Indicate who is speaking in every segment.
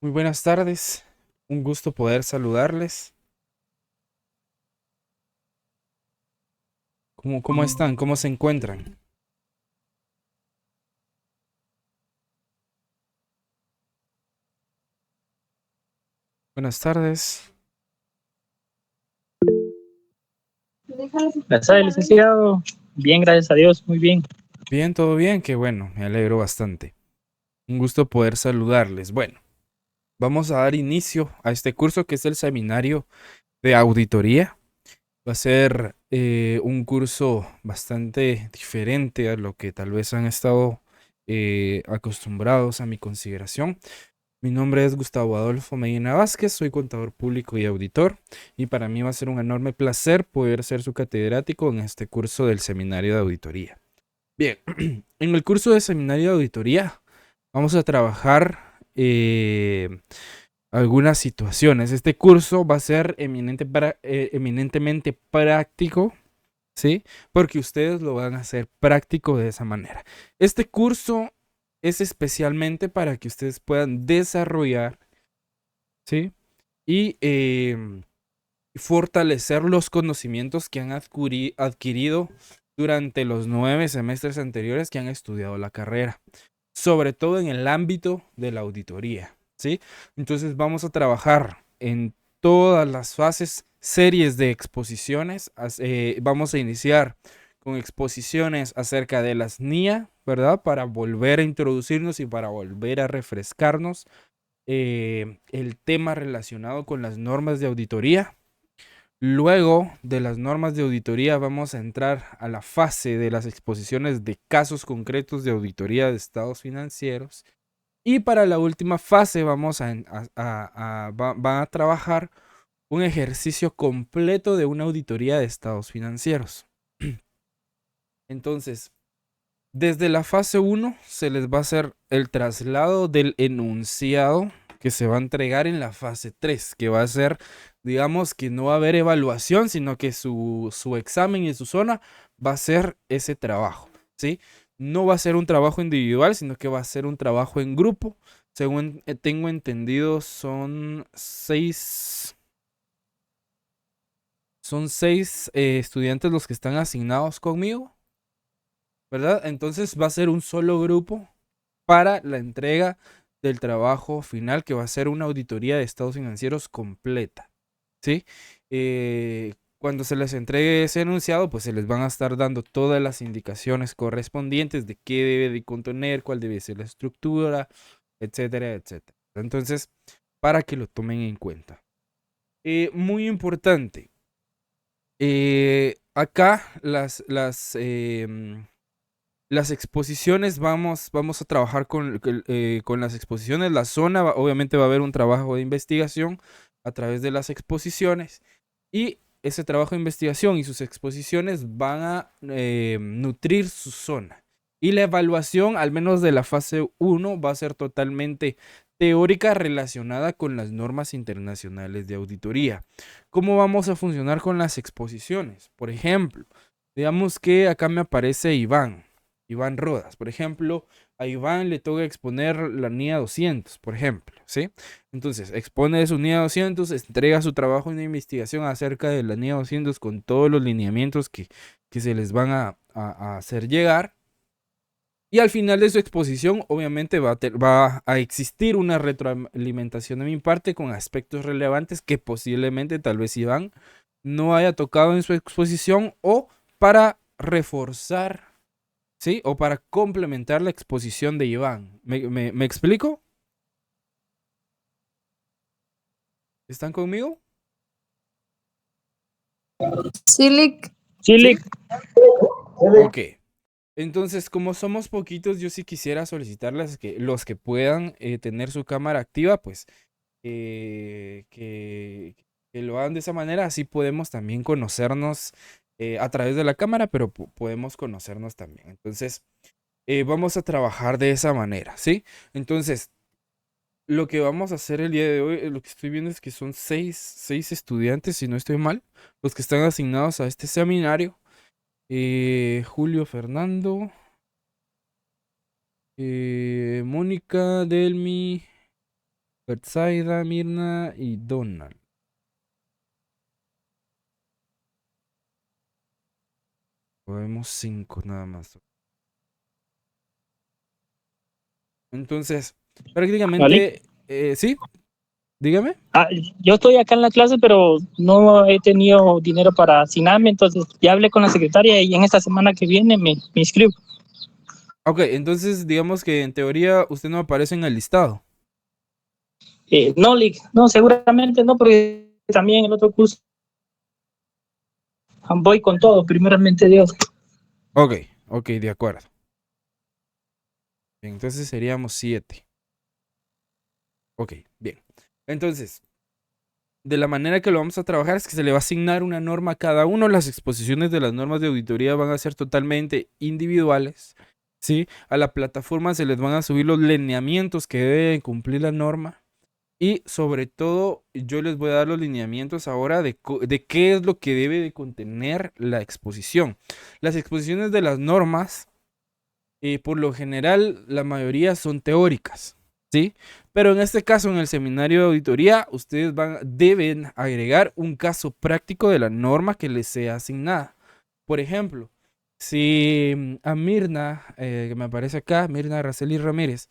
Speaker 1: Muy buenas tardes, un gusto poder saludarles. ¿Cómo están? ¿Cómo se encuentran? Buenas tardes.
Speaker 2: Gracias, licenciado. Bien, gracias a Dios, muy bien.
Speaker 1: Bien, todo bien, qué bueno, me alegro bastante. Un gusto poder saludarles. Bueno, vamos a dar inicio a este curso que es el seminario de auditoría. Va a ser un curso bastante diferente a lo que tal vez han estado acostumbrados a mi consideración. Mi nombre es Gustavo Adolfo Medina Vázquez, soy contador público y auditor, y para mí va a ser un enorme placer poder ser su catedrático en este curso del seminario de auditoría. Bien, en el curso de seminario de auditoría vamos a trabajar algunas situaciones. Este curso va a ser eminentemente práctico, ¿sí? Porque ustedes lo van a hacer práctico de esa manera. Este curso es especialmente para que ustedes puedan desarrollar, ¿sí? Y fortalecer los conocimientos que han adquirido durante los 9 semestres anteriores que han estudiado la carrera, sobre todo en el ámbito de la auditoría, ¿sí? Entonces vamos a trabajar en todas las fases, series de exposiciones. Vamos a iniciar con exposiciones acerca de las NIA, ¿verdad? Para volver a introducirnos y para volver a refrescarnos el tema relacionado con las normas de auditoría. Luego de las normas de auditoría vamos a entrar a la fase de las exposiciones de casos concretos de auditoría de estados financieros. Y para la última fase vamos van a trabajar un ejercicio completo de una auditoría de estados financieros. Entonces, desde la fase uno se les va a hacer el traslado del enunciado que se va a entregar en la fase 3, que va a ser, digamos que no va a haber evaluación, sino que su examen y su zona va a ser ese trabajo, ¿sí? No va a ser un trabajo individual, sino que va a ser un trabajo en grupo. Según tengo entendido, son seis estudiantes los que están asignados conmigo, ¿verdad? Entonces va a ser un solo grupo para la entrega del trabajo final, que va a ser una auditoría de estados financieros completa, ¿sí? Cuando se les entregue ese enunciado, pues se les van a estar dando todas las indicaciones correspondientes de qué debe de contener, cuál debe ser la estructura, etcétera, etcétera. Entonces, para que lo tomen en cuenta. Muy importante, acá las exposiciones, vamos a trabajar con las exposiciones. La zona, obviamente va a haber un trabajo de investigación a través de las exposiciones, y ese trabajo de investigación y sus exposiciones van a nutrir su zona. Y la evaluación, al menos de la fase uno, va a ser totalmente teórica relacionada con las normas internacionales de auditoría. ¿Cómo vamos a funcionar con las exposiciones? Por ejemplo, digamos que acá me aparece Iván Rodas. Por ejemplo, a Iván le toca exponer la NIA 200, por ejemplo, ¿sí? Entonces, expone su NIA 200, entrega su trabajo de investigación acerca de la NIA 200 con todos los lineamientos que se les van a hacer llegar. Y al final de su exposición, obviamente va a existir una retroalimentación de mi parte con aspectos relevantes que posiblemente tal vez Iván no haya tocado en su exposición, o para reforzar, ¿sí? O para complementar la exposición de Iván. ¿Me explico? ¿Están conmigo?
Speaker 3: Silic.
Speaker 2: Chile,
Speaker 1: ¿Sí? Ok. Entonces, como somos poquitos, yo sí quisiera solicitarles que los que puedan tener su cámara activa, pues que lo hagan de esa manera. Así podemos también conocernos a través de la cámara, pero podemos conocernos también. Entonces, vamos a trabajar de esa manera, ¿sí? Entonces, lo que vamos a hacer el día de hoy, lo que estoy viendo es que son seis estudiantes, si no estoy mal, los que están asignados a este seminario. Julio Fernando, Mónica, Delmi, Betsaida, Mirna y Donald. Vemos 5 nada más. Entonces,
Speaker 2: ¿Vale?
Speaker 1: prácticamente, sí, dígame.
Speaker 2: Yo estoy acá en la clase, pero no he tenido dinero para asignarme, entonces ya hablé con la secretaria y en esta semana que viene me inscribo.
Speaker 1: Ok, entonces digamos que en teoría usted no aparece en el listado.
Speaker 2: No, Lick, no, seguramente no, porque también el otro curso voy con todo, primeramente Dios.
Speaker 1: Ok, ok, de acuerdo. Bien, entonces seríamos 7. Ok, bien. Entonces, de la manera que lo vamos a trabajar es que se le va a asignar una norma a cada uno. Las exposiciones de las normas de auditoría van a ser totalmente individuales, ¿sí? A la plataforma se les van a subir los lineamientos que debe cumplir la norma. Y sobre todo, yo les voy a dar los lineamientos ahora de qué es lo que debe de contener la exposición. Las exposiciones de las normas, por lo general, la mayoría son teóricas, ¿sí? Pero en este caso, en el seminario de auditoría, ustedes deben agregar un caso práctico de la norma que les sea asignada. Por ejemplo, si a Mirna, que me aparece acá, Mirna Araceli Ramírez,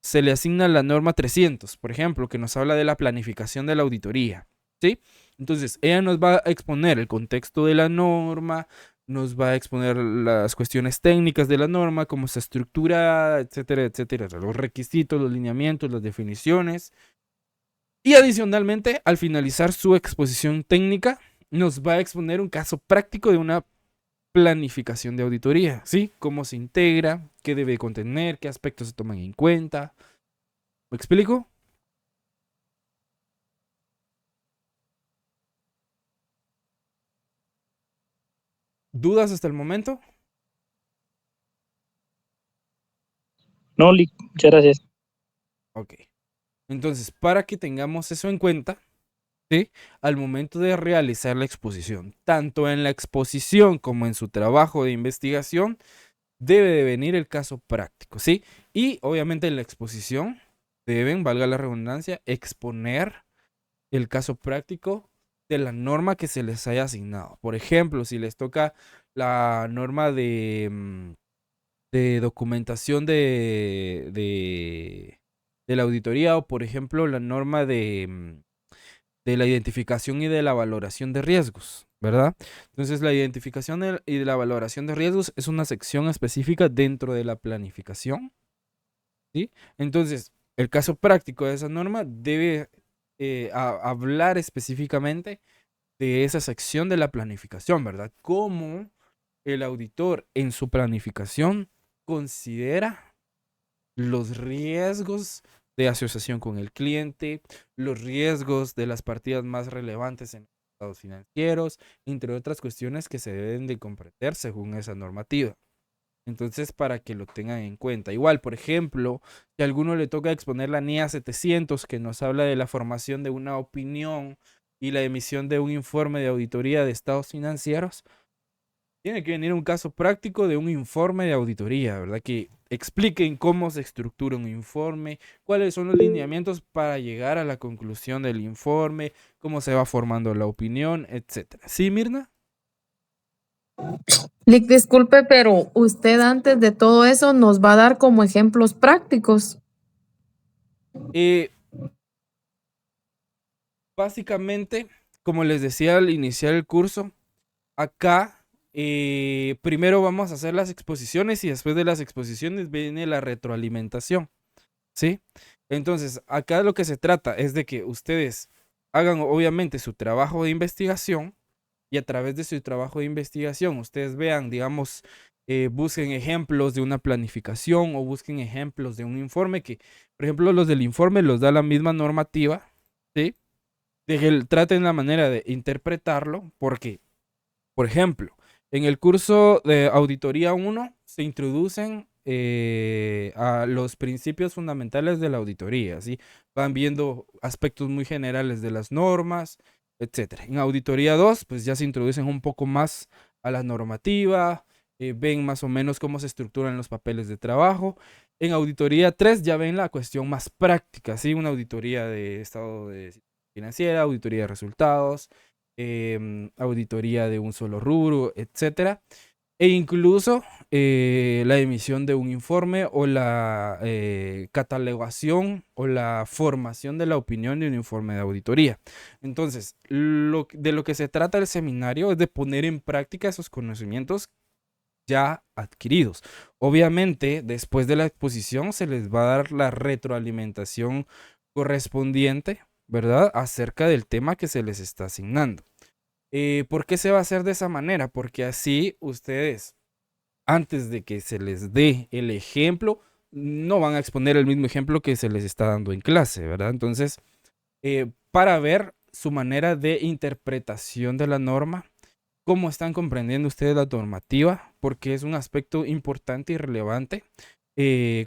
Speaker 1: se le asigna la norma 300, por ejemplo, que nos habla de la planificación de la auditoría, ¿sí? Entonces, ella nos va a exponer el contexto de la norma, nos va a exponer las cuestiones técnicas de la norma, cómo está estructurada, etcétera, etcétera, los requisitos, los lineamientos, las definiciones. Y adicionalmente, al finalizar su exposición técnica, nos va a exponer un caso práctico de una planificación de auditoría, ¿sí? Cómo se integra, qué debe contener, qué aspectos se toman en cuenta. ¿Me explico? ¿Dudas hasta el momento?
Speaker 2: No, Lick, muchas gracias.
Speaker 1: Ok. Entonces, para que tengamos eso en cuenta, ¿sí? Al momento de realizar la exposición, tanto en la exposición como en su trabajo de investigación, debe de venir el caso práctico, ¿sí? Y obviamente en la exposición deben, valga la redundancia, exponer el caso práctico de la norma que se les haya asignado. Por ejemplo, si les toca la norma de documentación de la auditoría o, por ejemplo, la norma de la identificación y de la valoración de riesgos, ¿verdad? Entonces, la identificación y de la valoración de riesgos es una sección específica dentro de la planificación, ¿sí? Entonces, el caso práctico de esa norma debe hablar específicamente de esa sección de la planificación, ¿verdad? Cómo el auditor en su planificación considera los riesgos de asociación con el cliente, los riesgos de las partidas más relevantes en los estados financieros, entre otras cuestiones que se deben de comprender según esa normativa. Entonces, para que lo tengan en cuenta. Igual, por ejemplo, si a alguno le toca exponer la NIA 700, que nos habla de la formación de una opinión y la emisión de un informe de auditoría de estados financieros, tiene que venir un caso práctico de un informe de auditoría, ¿verdad? Que expliquen cómo se estructura un informe, cuáles son los lineamientos para llegar a la conclusión del informe, cómo se va formando la opinión, etcétera. ¿Sí, Mirna?
Speaker 3: Lick, disculpe, pero usted antes de todo eso nos va a dar como ejemplos prácticos.
Speaker 1: Eh, Básicamente, como les decía al iniciar el curso, acá primero vamos a hacer las exposiciones y después de las exposiciones viene la retroalimentación, ¿sí? Entonces, acá lo que se trata es de que ustedes hagan obviamente su trabajo de investigación y a través de su trabajo de investigación ustedes vean, digamos, busquen ejemplos de una planificación o busquen ejemplos de un informe que, por ejemplo, los del informe los da la misma normativa, ¿sí? De que traten la manera de interpretarlo, porque, por ejemplo, en el curso de Auditoría 1 se introducen a los principios fundamentales de la auditoría, ¿sí? Van viendo aspectos muy generales de las normas, etcétera. En Auditoría 2, pues ya se introducen un poco más a la normativa, ven más o menos cómo se estructuran los papeles de trabajo. En auditoría 3 ya ven la cuestión más práctica, ¿sí? Una auditoría de estado de financiera, auditoría de resultados, auditoría de un solo rubro, etcétera. E incluso la emisión de un informe o la catalogación o la formación de la opinión de un informe de auditoría. Entonces, de lo que se trata el seminario es de poner en práctica esos conocimientos ya adquiridos. Obviamente, después de la exposición se les va a dar la retroalimentación correspondiente, ¿verdad? Acerca del tema que se les está asignando. ¿Por qué se va a hacer de esa manera? Porque así ustedes, antes de que se les dé el ejemplo, no van a exponer el mismo ejemplo que se les está dando en clase, ¿verdad? Entonces, para ver su manera de interpretación de la norma, cómo están comprendiendo ustedes la normativa, porque es un aspecto importante y relevante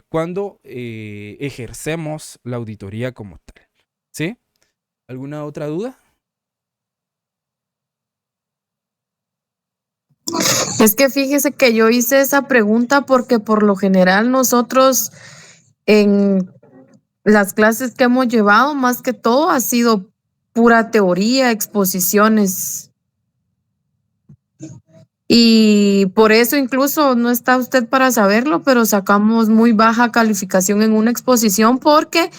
Speaker 1: cuando ejercemos la auditoría como tal. ¿Sí? ¿Alguna otra duda?
Speaker 3: Es que fíjese que yo hice esa pregunta porque por lo general nosotros en las clases que hemos llevado, más que todo, ha sido pura teoría, exposiciones. Y por eso incluso no está usted para saberlo, pero sacamos muy baja calificación en una exposición porque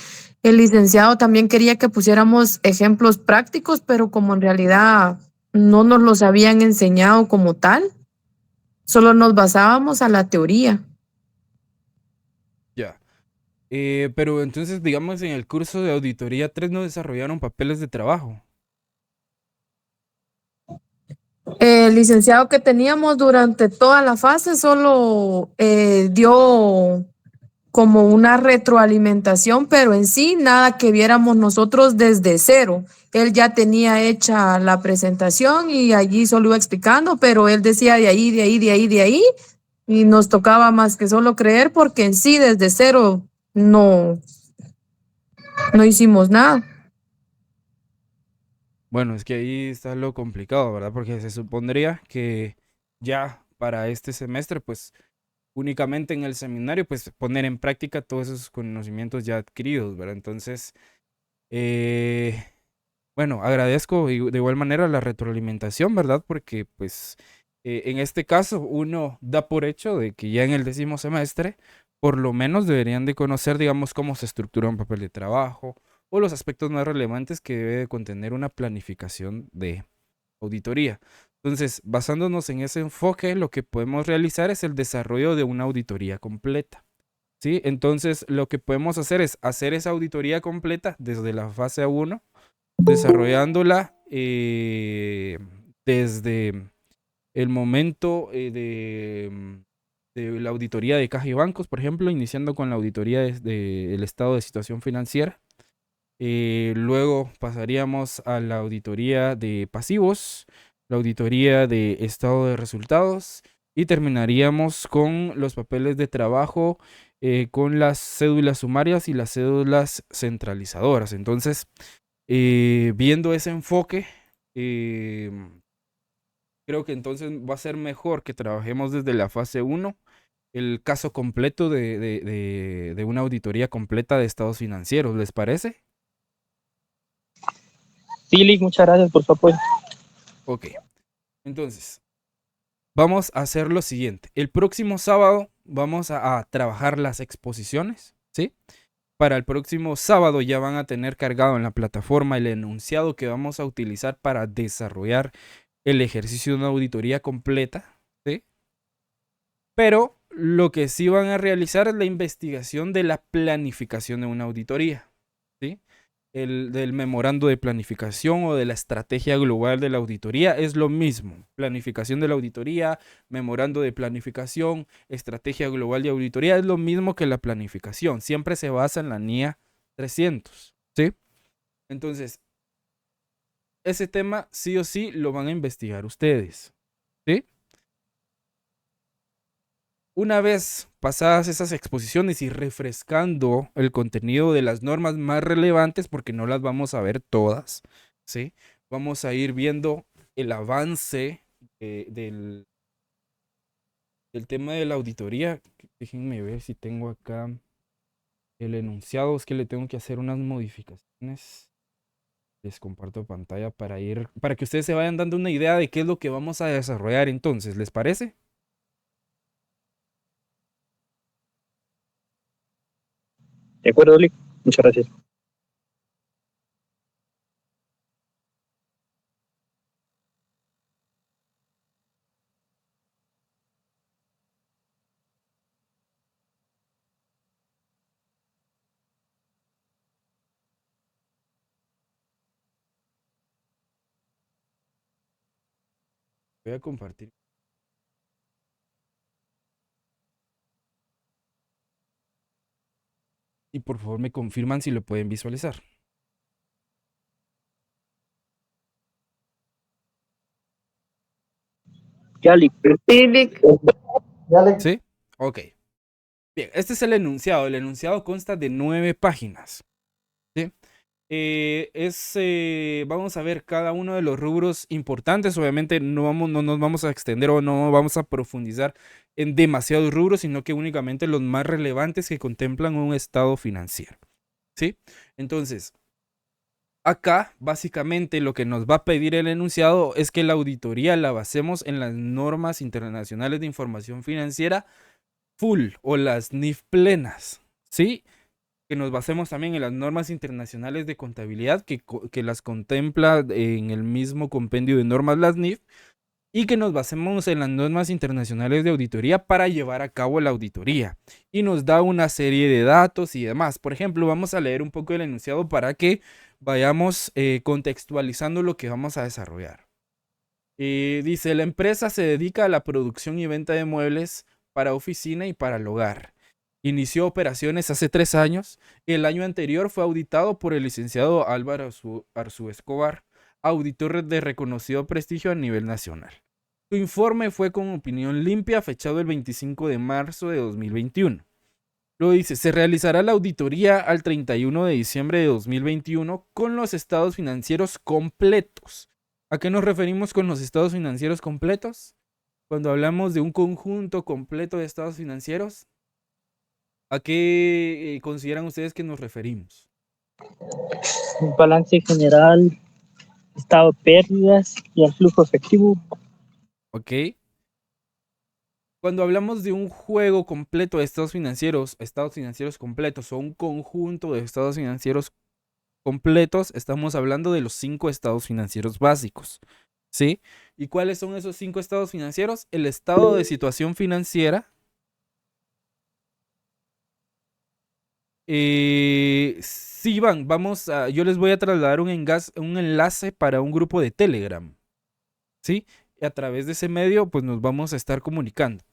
Speaker 3: el licenciado también quería que pusiéramos ejemplos prácticos, pero como en realidad no nos los habían enseñado como tal, solo nos basábamos a la teoría.
Speaker 1: Ya. Pero entonces, digamos, en el curso de auditoría 3 no desarrollaron papeles de trabajo.
Speaker 3: El licenciado que teníamos durante toda la fase solo dio como una retroalimentación, pero en sí nada que viéramos nosotros desde cero. Él ya tenía hecha la presentación y allí solo iba explicando, pero él decía de ahí, de ahí, de ahí, de ahí, y nos tocaba más que solo creer porque en sí desde cero no, no hicimos nada.
Speaker 1: Bueno, es que ahí está lo complicado, ¿verdad? Porque se supondría que ya para este semestre, pues únicamente en el seminario, pues poner en práctica todos esos conocimientos ya adquiridos, ¿verdad? Entonces, eh, bueno, agradezco de igual manera la retroalimentación, ¿verdad? Porque pues en este caso uno da por hecho de que ya en el 10º semestre por lo menos deberían de conocer, digamos, cómo se estructura un papel de trabajo o los aspectos más relevantes que debe de contener una planificación de auditoría. Entonces, basándonos en ese enfoque, lo que podemos realizar es el desarrollo de una auditoría completa. ¿Sí? Entonces, lo que podemos hacer es hacer esa auditoría completa desde la fase 1 desarrollándola desde el momento de la auditoría de caja y bancos, por ejemplo, iniciando con la auditoría del estado de situación financiera. Luego pasaríamos a la auditoría de pasivos, la auditoría de estado de resultados y terminaríamos con los papeles de trabajo, con las cédulas sumarias y las cédulas centralizadoras. Entonces, viendo ese enfoque, creo que entonces va a ser mejor que trabajemos desde la fase 1 el caso completo de una auditoría completa de estados financieros. ¿Les parece?
Speaker 2: Sí, Lick, muchas gracias por su apoyo.
Speaker 1: Ok, entonces vamos a hacer lo siguiente. El próximo sábado vamos a trabajar las exposiciones, ¿sí? Para el próximo sábado ya van a tener cargado en la plataforma el enunciado que vamos a utilizar para desarrollar el ejercicio de una auditoría completa, ¿sí? Pero lo que sí van a realizar es la investigación de la planificación de una auditoría, ¿sí? Del memorando de planificación o de la estrategia global de la auditoría es lo mismo. Planificación de la auditoría, memorando de planificación, estrategia global de auditoría es lo mismo que la planificación. Siempre se basa en la NIA 300, ¿sí? Entonces, ese tema sí o sí lo van a investigar ustedes, ¿sí? Una vez pasadas esas exposiciones y refrescando el contenido de las normas más relevantes, porque no las vamos a ver todas, ¿sí? Vamos a ir viendo el avance del el tema de la auditoría, déjenme ver si tengo acá el enunciado, es que le tengo que hacer unas modificaciones. Les comparto pantalla para que ustedes se vayan dando una idea de qué es lo que vamos a desarrollar entonces, ¿les parece?
Speaker 2: De acuerdo, Lick. Muchas gracias.
Speaker 1: Voy a compartir. Y por favor me confirman si lo pueden visualizar.
Speaker 2: Ya, Lick.
Speaker 3: Sí, Lick.
Speaker 1: ¿Sí? Ok. Bien, este es el enunciado. El enunciado consta de 9 páginas. ¿Sí? Vamos a ver cada uno de los rubros importantes. Obviamente no nos vamos a extender o no vamos a profundizar en demasiados rubros, sino que únicamente los más relevantes que contemplan un estado financiero. ¿Sí? Entonces, acá básicamente lo que nos va a pedir el enunciado es que la auditoría la basemos en las normas internacionales de información financiera full o las NIF plenas. ¿Sí? Que nos basemos también en las normas internacionales de contabilidad que las contempla en el mismo compendio de normas, las NIF, y que nos basemos en las normas internacionales de auditoría para llevar a cabo la auditoría. Y nos da una serie de datos y demás. Por ejemplo, vamos a leer un poco el enunciado para que vayamos contextualizando lo que vamos a desarrollar. Dice, la empresa se dedica a la producción y venta de muebles para oficina y para el hogar. Inició operaciones hace 3 años. El año anterior fue auditado por el licenciado Álvaro Arzú Escobar, auditor de reconocido prestigio a nivel nacional. Su informe fue con opinión limpia, fechado el 25 de marzo de 2021. Luego dice, se realizará la auditoría al 31 de diciembre de 2021 con los estados financieros completos. ¿A qué nos referimos con los estados financieros completos? Cuando hablamos de un conjunto completo de estados financieros, ¿a qué consideran ustedes que nos referimos?
Speaker 2: Un balance general, estado de pérdidas y el flujo efectivo.
Speaker 1: ¿Ok? Cuando hablamos de un juego completo de estados financieros completos o un conjunto de estados financieros completos, estamos hablando de los 5 estados financieros básicos. ¿Sí? ¿Y cuáles son esos 5 estados financieros? El estado de situación financiera. Sí, Iván, yo les voy a trasladar un enlace para un grupo de Telegram. ¿Sí? Y a través de ese medio, pues nos vamos a estar comunicando.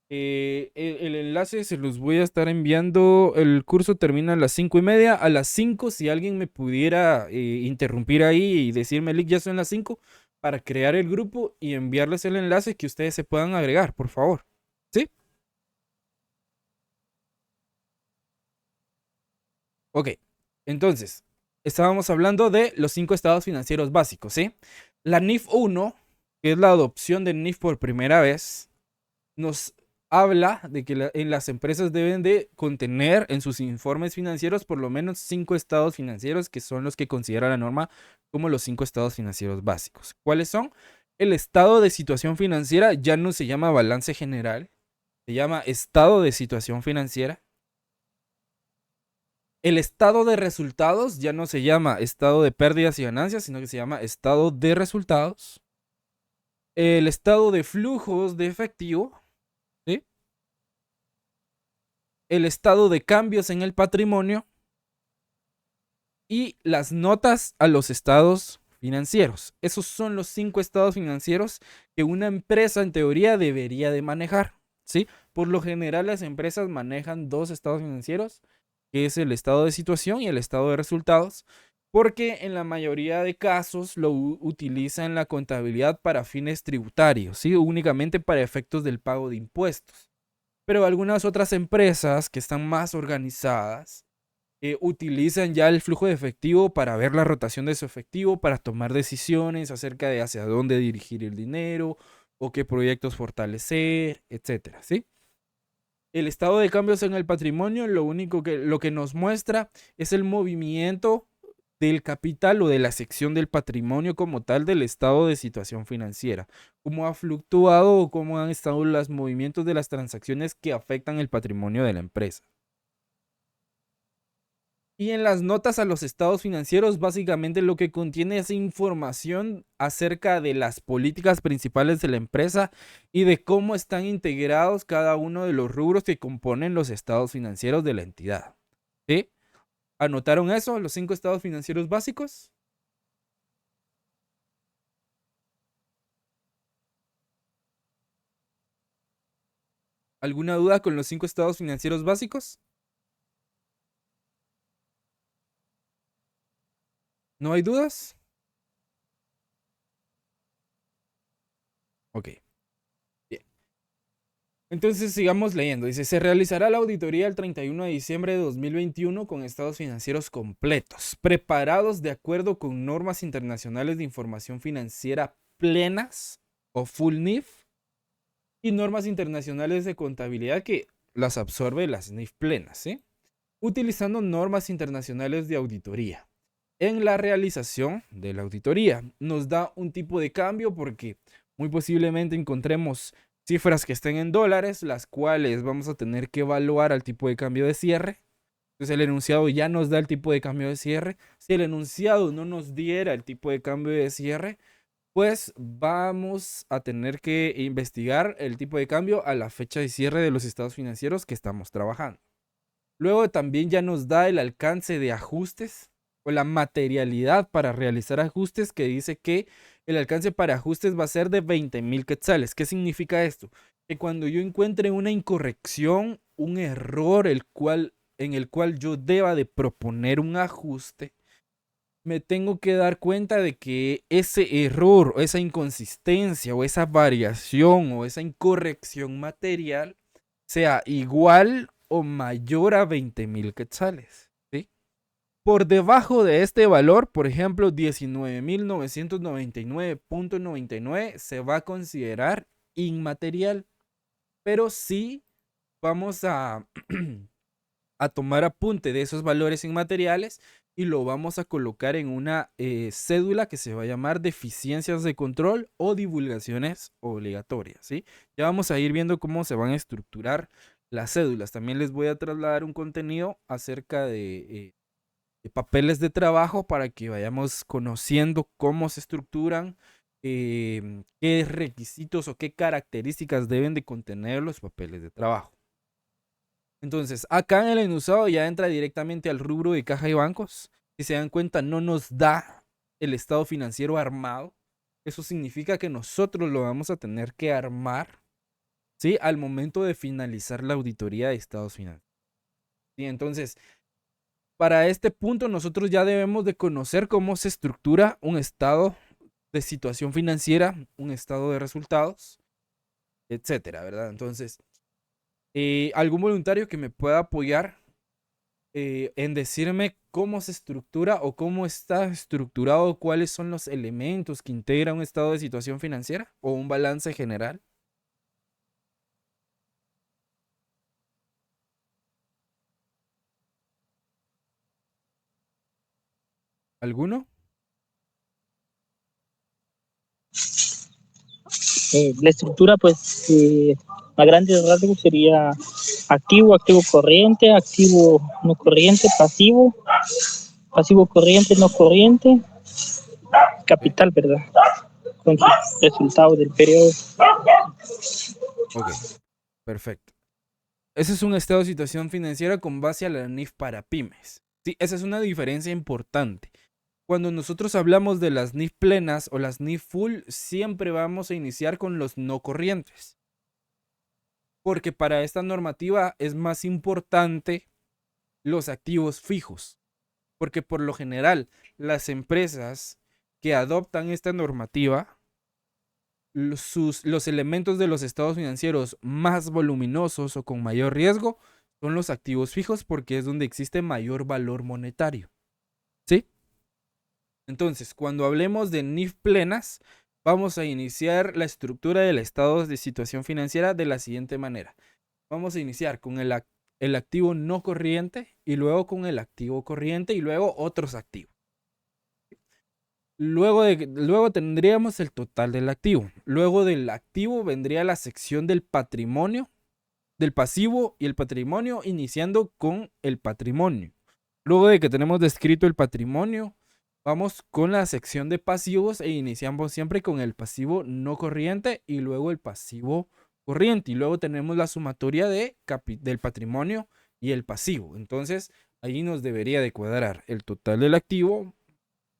Speaker 1: El enlace se los voy a estar enviando. El curso termina a las 5:30. A las 5, si alguien me pudiera interrumpir ahí y decirme, Lick, ya son las 5, para crear el grupo y enviarles el enlace que ustedes se puedan agregar, por favor. ¿Sí? Ok. Entonces, estábamos hablando de los 5 estados financieros básicos, ¿sí? La NIF 1, que es la adopción de NIF por primera vez, nos habla de que en las empresas deben de contener en sus informes financieros por lo menos 5 estados financieros, que son los que considera la norma como los 5 estados financieros básicos. ¿Cuáles son? El estado de situación financiera ya no se llama balance general, se llama estado de situación financiera. El estado de resultados ya no se llama estado de pérdidas y ganancias, sino que se llama estado de resultados. El estado de flujos de efectivo, ¿sí? El estado de cambios en el patrimonio y las notas a los estados financieros. Esos son los 5 estados financieros que una empresa en teoría debería de manejar, ¿sí? Por lo general las empresas manejan 2 estados financieros, que es el estado de situación y el estado de resultados, porque en la mayoría de casos lo utilizan en la contabilidad para fines tributarios, ¿sí? Únicamente para efectos del pago de impuestos. Pero algunas otras empresas que están más organizadas utilizan ya el flujo de efectivo para ver la rotación de su efectivo, para tomar decisiones acerca de hacia dónde dirigir el dinero, o qué proyectos fortalecer, etcétera, ¿sí? El estado de cambios en el patrimonio, lo que nos muestra es el movimiento del capital o de la sección del patrimonio como tal del estado de situación financiera, cómo ha fluctuado o cómo han estado los movimientos de las transacciones que afectan el patrimonio de la empresa. Y en las notas a los estados financieros, básicamente lo que contiene es información acerca de las políticas principales de la empresa y de cómo están integrados cada uno de los rubros que componen los estados financieros de la entidad. ¿Sí? ¿Anotaron eso? ¿Los 5 estados financieros básicos? ¿Alguna duda con los 5 estados financieros básicos? ¿No hay dudas? Ok. Bien. Entonces sigamos leyendo. Dice, se realizará la auditoría el 31 de diciembre de 2021 con estados financieros completos, preparados de acuerdo con normas internacionales de información financiera plenas o full NIF y normas internacionales de contabilidad que las absorbe las NIF plenas, ¿sí? Utilizando normas internacionales de auditoría. En la realización de la auditoría nos da un tipo de cambio porque muy posiblemente encontremos cifras que estén en dólares, las cuales vamos a tener que evaluar al tipo de cambio de cierre. Entonces el enunciado ya nos da el tipo de cambio de cierre. Si el enunciado no nos diera el tipo de cambio de cierre, pues vamos a tener que investigar el tipo de cambio a la fecha de cierre de los estados financieros que estamos trabajando. Luego también ya nos da el alcance de ajustes o la materialidad para realizar ajustes, que dice que el alcance para ajustes va a ser de 20,000 quetzales. ¿Qué significa esto? Que cuando yo encuentre una incorrección, un error en el cual yo deba de proponer un ajuste, me tengo que dar cuenta de que ese error, o esa inconsistencia, o esa variación, o esa incorrección material sea igual o mayor a 20,000 quetzales. ¿Sí? Por debajo de este valor, por ejemplo, 19,999.99 se va a considerar inmaterial, pero sí vamos a a tomar apunte de esos valores inmateriales y lo vamos a colocar en una cédula que se va a llamar deficiencias de control o divulgaciones obligatorias, ¿sí? Ya vamos a ir viendo cómo se van a estructurar las cédulas. También les voy a trasladar un contenido acerca de papeles de trabajo para que vayamos conociendo cómo se estructuran, qué requisitos o qué características deben de contener los papeles de trabajo. Entonces, acá en el enunciado ya entra directamente al rubro de caja y bancos. Si se dan cuenta, no nos da el estado financiero armado. Eso significa que nosotros lo vamos a tener que armar, ¿sí? Al momento de finalizar la auditoría de estados financieros. Y entonces, para este punto, nosotros ya debemos de conocer cómo se estructura un estado de situación financiera, un estado de resultados, etcétera, ¿verdad? Entonces, algún voluntario que me pueda apoyar en decirme cómo se estructura o cómo está estructurado, cuáles son los elementos que integra un estado de situación financiera o un balance general. ¿Alguno?
Speaker 2: La estructura, pues, a grandes rasgos sería activo, activo corriente, activo no corriente, pasivo, pasivo corriente, no corriente,
Speaker 1: Ok,
Speaker 2: capital, ¿verdad? Con sus resultados del periodo.
Speaker 1: ok, perfecto. Ese es un estado de situación financiera con base a la NIF para pymes. Sí, esa es una diferencia importante. Cuando nosotros hablamos de las NIF plenas o las NIF full, siempre vamos a iniciar con los no corrientes. Porque para esta normativa es más importante los activos fijos. Porque por lo general, las empresas que adoptan esta normativa, los elementos de los estados financieros más voluminosos o con mayor riesgo son los activos fijos porque es donde existe mayor valor monetario. ¿Sí? Entonces, cuando hablemos de NIF plenas, vamos a iniciar la estructura del estado de situación financiera de la siguiente manera. Vamos a iniciar con el activo no corriente y luego con el activo corriente y luego otros activos. Luego tendríamos el total del activo. Luego del activo vendría la sección del patrimonio, del pasivo y el patrimonio, iniciando con el patrimonio. Luego de que tenemos descrito el patrimonio, vamos con la sección de pasivos e iniciamos siempre con el pasivo no corriente y luego el pasivo corriente. Y luego tenemos la sumatoria del patrimonio y el pasivo. Entonces, ahí nos debería de cuadrar el total del activo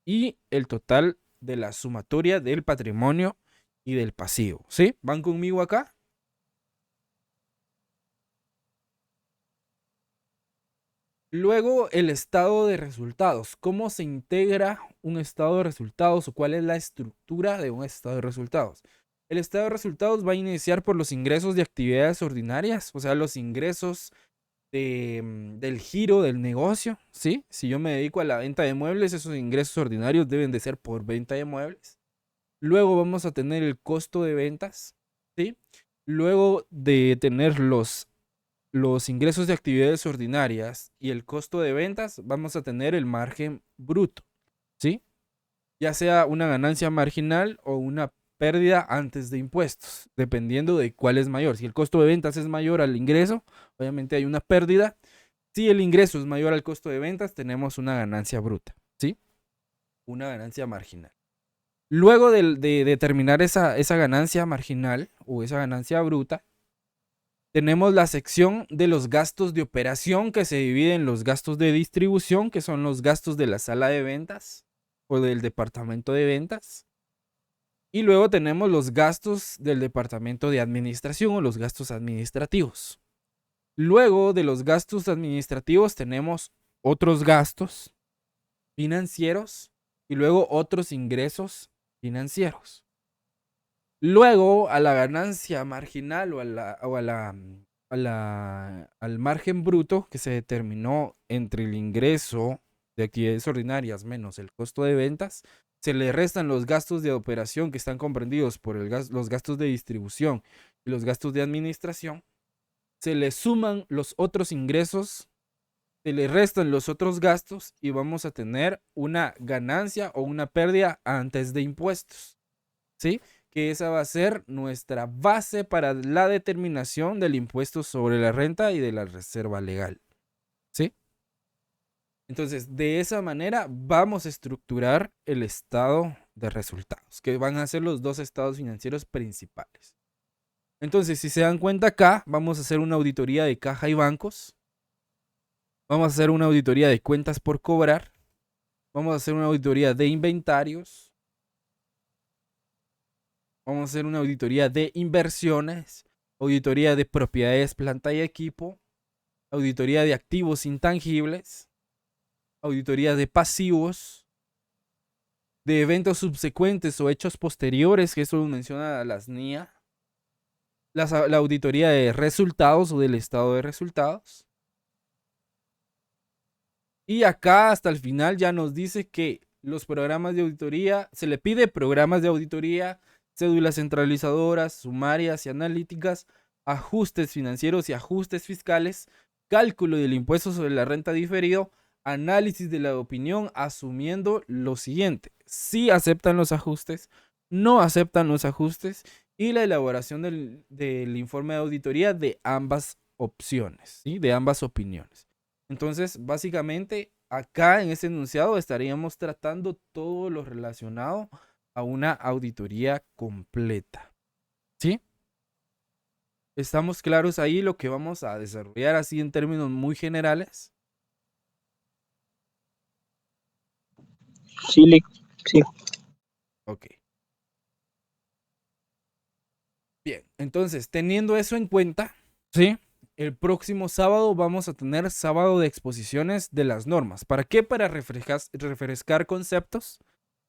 Speaker 1: y el total de la sumatoria del patrimonio y del pasivo. ¿Sí? ¿Van conmigo acá? Luego, el estado de resultados. ¿Cómo se integra un estado de resultados o cuál es la estructura de un estado de resultados? El estado de resultados va a iniciar por los ingresos de actividades ordinarias, o sea, los ingresos del giro del negocio, ¿sí? Si yo me dedico a la venta de muebles, esos ingresos ordinarios deben de ser por venta de muebles. Luego vamos a tener el costo de ventas, ¿sí? Luego de tener los ingresos de actividades ordinarias y el costo de ventas, vamos a tener el margen bruto, ¿sí? Ya sea una ganancia marginal o una pérdida antes de impuestos, dependiendo de cuál es mayor. Si el costo de ventas es mayor al ingreso, obviamente hay una pérdida. Si el ingreso es mayor al costo de ventas, tenemos una ganancia bruta, ¿sí? Una ganancia marginal. Luego de determinar esa ganancia marginal o esa ganancia bruta, tenemos la sección de los gastos de operación que se divide en los gastos de distribución, que son los gastos de la sala de ventas o del departamento de ventas. Y luego tenemos los gastos del departamento de administración o los gastos administrativos. Luego de los gastos administrativos tenemos otros gastos financieros y luego otros ingresos financieros. Luego a la ganancia marginal o al margen bruto que se determinó entre el ingreso de actividades ordinarias menos el costo de ventas, se le restan los gastos de operación que están comprendidos por los gastos de distribución y los gastos de administración, se le suman los otros ingresos, se le restan los otros gastos y vamos a tener una ganancia o una pérdida antes de impuestos, ¿sí? Que esa va a ser nuestra base para la determinación del impuesto sobre la renta y de la reserva legal, ¿sí? Entonces, de esa manera vamos a estructurar el estado de resultados, que van a ser los dos estados financieros principales. Entonces, si se dan cuenta acá, vamos a hacer una auditoría de caja y bancos. Vamos a hacer una auditoría de cuentas por cobrar. Vamos a hacer una auditoría de inventarios. Vamos a hacer una auditoría de inversiones, auditoría de propiedades, planta y equipo, auditoría de activos intangibles, auditoría de pasivos, de eventos subsecuentes o hechos posteriores, que eso lo menciona las NIA, la auditoría de resultados o del estado de resultados. Y acá hasta el final ya nos dice que los programas de auditoría, se le pide programas de auditoría, cédulas centralizadoras, sumarias y analíticas, ajustes financieros y ajustes fiscales, cálculo del impuesto sobre la renta diferido, análisis de la opinión, asumiendo lo siguiente: si aceptan los ajustes, no aceptan los ajustes, y la elaboración del informe de auditoría de ambas opciones, ¿sí? De ambas opiniones. Entonces, básicamente, acá en este enunciado estaríamos tratando todo lo relacionado a una auditoría completa, ¿sí? ¿Estamos claros ahí lo que vamos a desarrollar así en términos muy generales?
Speaker 2: Sí, sí.
Speaker 1: Ok. Bien, entonces, teniendo eso en cuenta, ¿sí? El próximo sábado vamos a tener sábado de exposiciones de las normas. ¿Para qué? Para refrescar conceptos,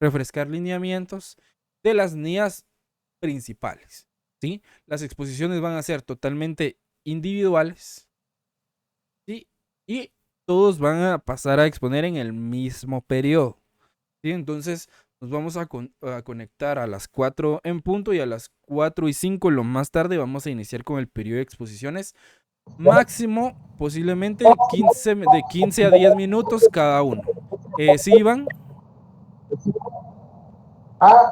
Speaker 1: refrescar lineamientos de las NIAs principales, ¿sí? Las exposiciones van a ser totalmente individuales, ¿sí? Y todos van a pasar a exponer en el mismo periodo, ¿sí? Entonces, Nos vamos a conectar a las 4 en punto y a las 4:05 lo más tarde vamos a iniciar con el periodo de exposiciones. Máximo, posiblemente de 15 a 10 minutos cada uno. ¿Sí, Iván?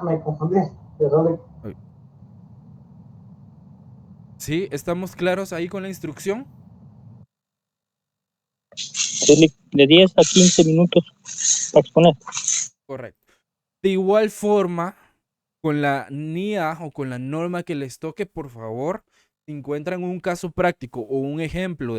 Speaker 4: Me confundí. Perdón.
Speaker 1: ¿Sí? ¿Estamos claros ahí con la instrucción?
Speaker 2: De 10 a 15 minutos para exponer.
Speaker 1: Correcto. De igual forma, con la NIA o con la norma que les toque, por favor, si encuentran un caso práctico o un ejemplo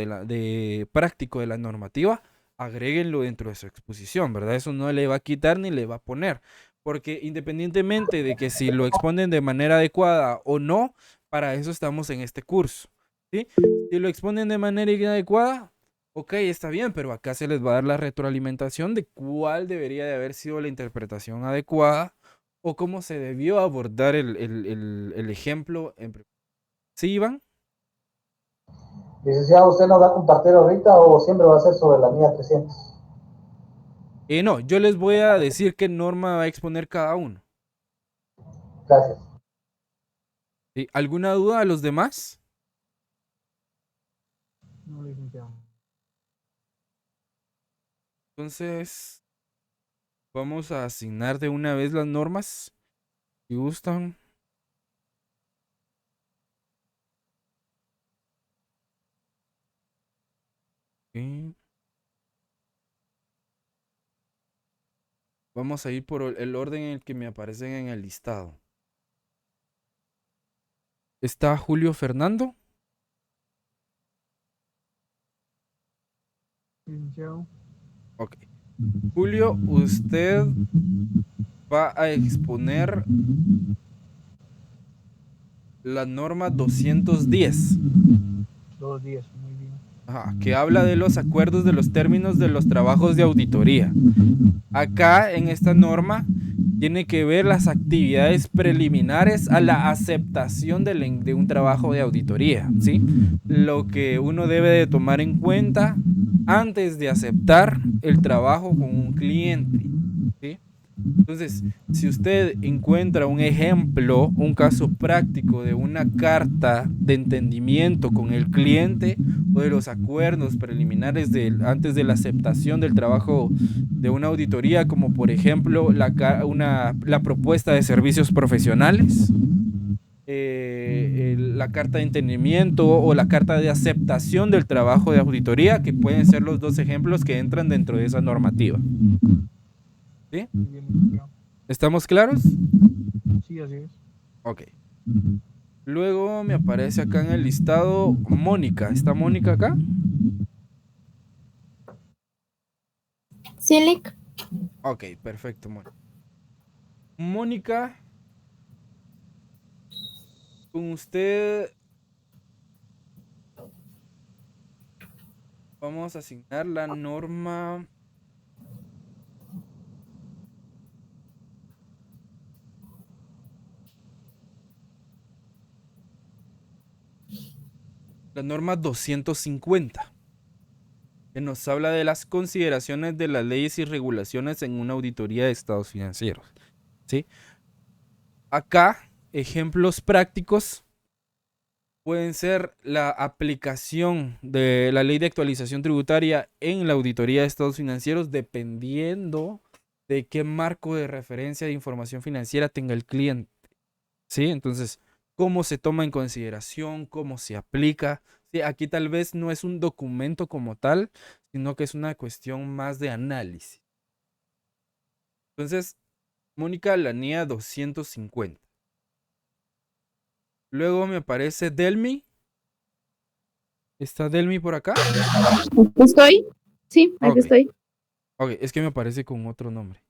Speaker 1: práctico de la normativa, agréguenlo dentro de su exposición, ¿verdad? Eso no le va a quitar ni le va a poner, porque independientemente de que si lo exponen de manera adecuada o no, para eso estamos en este curso, ¿sí? Si lo exponen de manera inadecuada, ok, está bien, pero acá se les va a dar la retroalimentación de cuál debería de haber sido la interpretación adecuada o cómo se debió abordar el ejemplo. ¿Sí, Iván?
Speaker 4: Licenciado, ¿usted nos va a compartir ahorita o siempre va a ser sobre la mía 300?
Speaker 1: No, yo les voy a decir qué norma va a exponer cada uno.
Speaker 4: Gracias.
Speaker 1: ¿Sí? ¿Alguna duda a los demás?
Speaker 4: No, licenciado.
Speaker 1: Entonces, vamos a asignar de una vez las normas, si gustan. Ok. Vamos a ir por el orden en el que me aparecen en el listado. ¿Está Julio Fernando?
Speaker 4: Licenciado.
Speaker 1: Ok. Julio, usted va a exponer la norma 210.
Speaker 4: 210, muy bien.
Speaker 1: Que habla de los acuerdos de los términos de los trabajos de auditoría. Acá en esta norma tiene que ver las actividades preliminares a la aceptación de un trabajo de auditoría, ¿sí? Lo que uno debe de tomar en cuenta antes de aceptar el trabajo con un cliente, ¿sí? Entonces, si usted encuentra un ejemplo, un caso práctico de una carta de entendimiento con el cliente o de los acuerdos preliminares antes de la aceptación del trabajo de una auditoría, como por ejemplo la propuesta de servicios profesionales, la carta de entendimiento o la carta de aceptación del trabajo de auditoría, que pueden ser los dos ejemplos que entran dentro de esa normativa. ¿Sí? ¿Estamos claros?
Speaker 4: Sí, así es.
Speaker 1: Ok. Luego me aparece acá en el listado Mónica. ¿Está Mónica acá?
Speaker 5: Sí, Lick.
Speaker 1: Ok, perfecto, Mónica. Mónica, con usted vamos a asignar la norma. La norma 250, que nos habla de las consideraciones de las leyes y regulaciones en una auditoría de estados financieros. ¿Sí? Acá, ejemplos prácticos pueden ser la aplicación de la ley de actualización tributaria en la auditoría de estados financieros, dependiendo de qué marco de referencia de información financiera tenga el cliente. ¿Sí? Entonces, cómo se toma en consideración, cómo se aplica. Sí, aquí tal vez no es un documento como tal, sino que es una cuestión más de análisis. Entonces, Mónica, la NIA 250. Luego me aparece Delmi. ¿Está Delmi por acá?
Speaker 5: ¿Estoy? Sí, aquí
Speaker 1: Ok,
Speaker 5: estoy.
Speaker 1: ok, es que me aparece con otro nombre.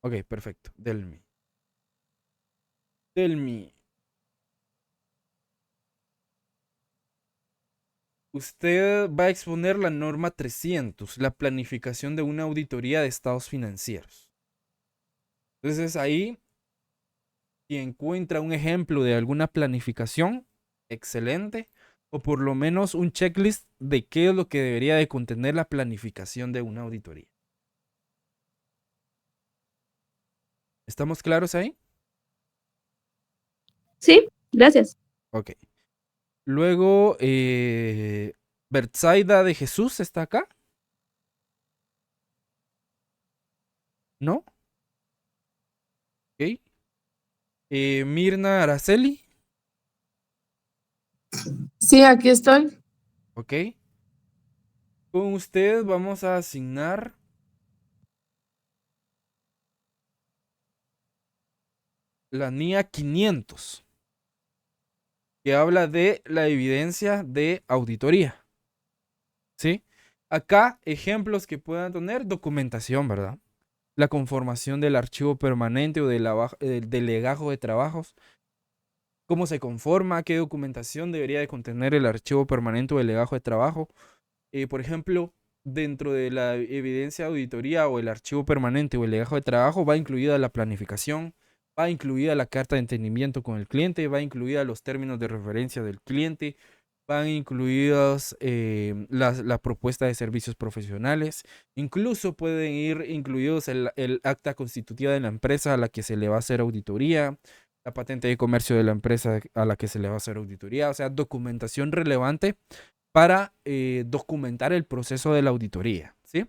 Speaker 1: Ok, perfecto, Delmi. Delmi. Usted va a exponer la norma 300, la planificación de una auditoría de estados financieros. Entonces ahí, si encuentra un ejemplo de alguna planificación, excelente, o por lo menos un checklist de qué es lo que debería de contener la planificación de una auditoría. ¿Estamos claros ahí?
Speaker 5: Sí, gracias.
Speaker 1: Ok. Luego, Bertsaida de Jesús está acá. ¿No? Ok. Mirna Araceli.
Speaker 3: Sí, aquí estoy.
Speaker 1: Ok. Con usted vamos a asignar la NIA 500, que habla de la evidencia de auditoría. ¿Sí? Acá, ejemplos que puedan tener, documentación, ¿verdad? La conformación del archivo permanente o del legajo de trabajos. ¿Cómo se conforma? ¿Qué documentación debería de contener el archivo permanente o el legajo de trabajo? Por ejemplo, dentro de la evidencia de auditoría o el archivo permanente o el legajo de trabajo va incluida la planificación, va incluida la carta de entendimiento con el cliente, va incluida los términos de referencia del cliente, van incluidas la propuesta de servicios profesionales, incluso pueden ir incluidos el acta constitutiva de la empresa a la que se le va a hacer auditoría, la patente de comercio de la empresa a la que se le va a hacer auditoría, o sea, documentación relevante para documentar el proceso de la auditoría, ¿sí?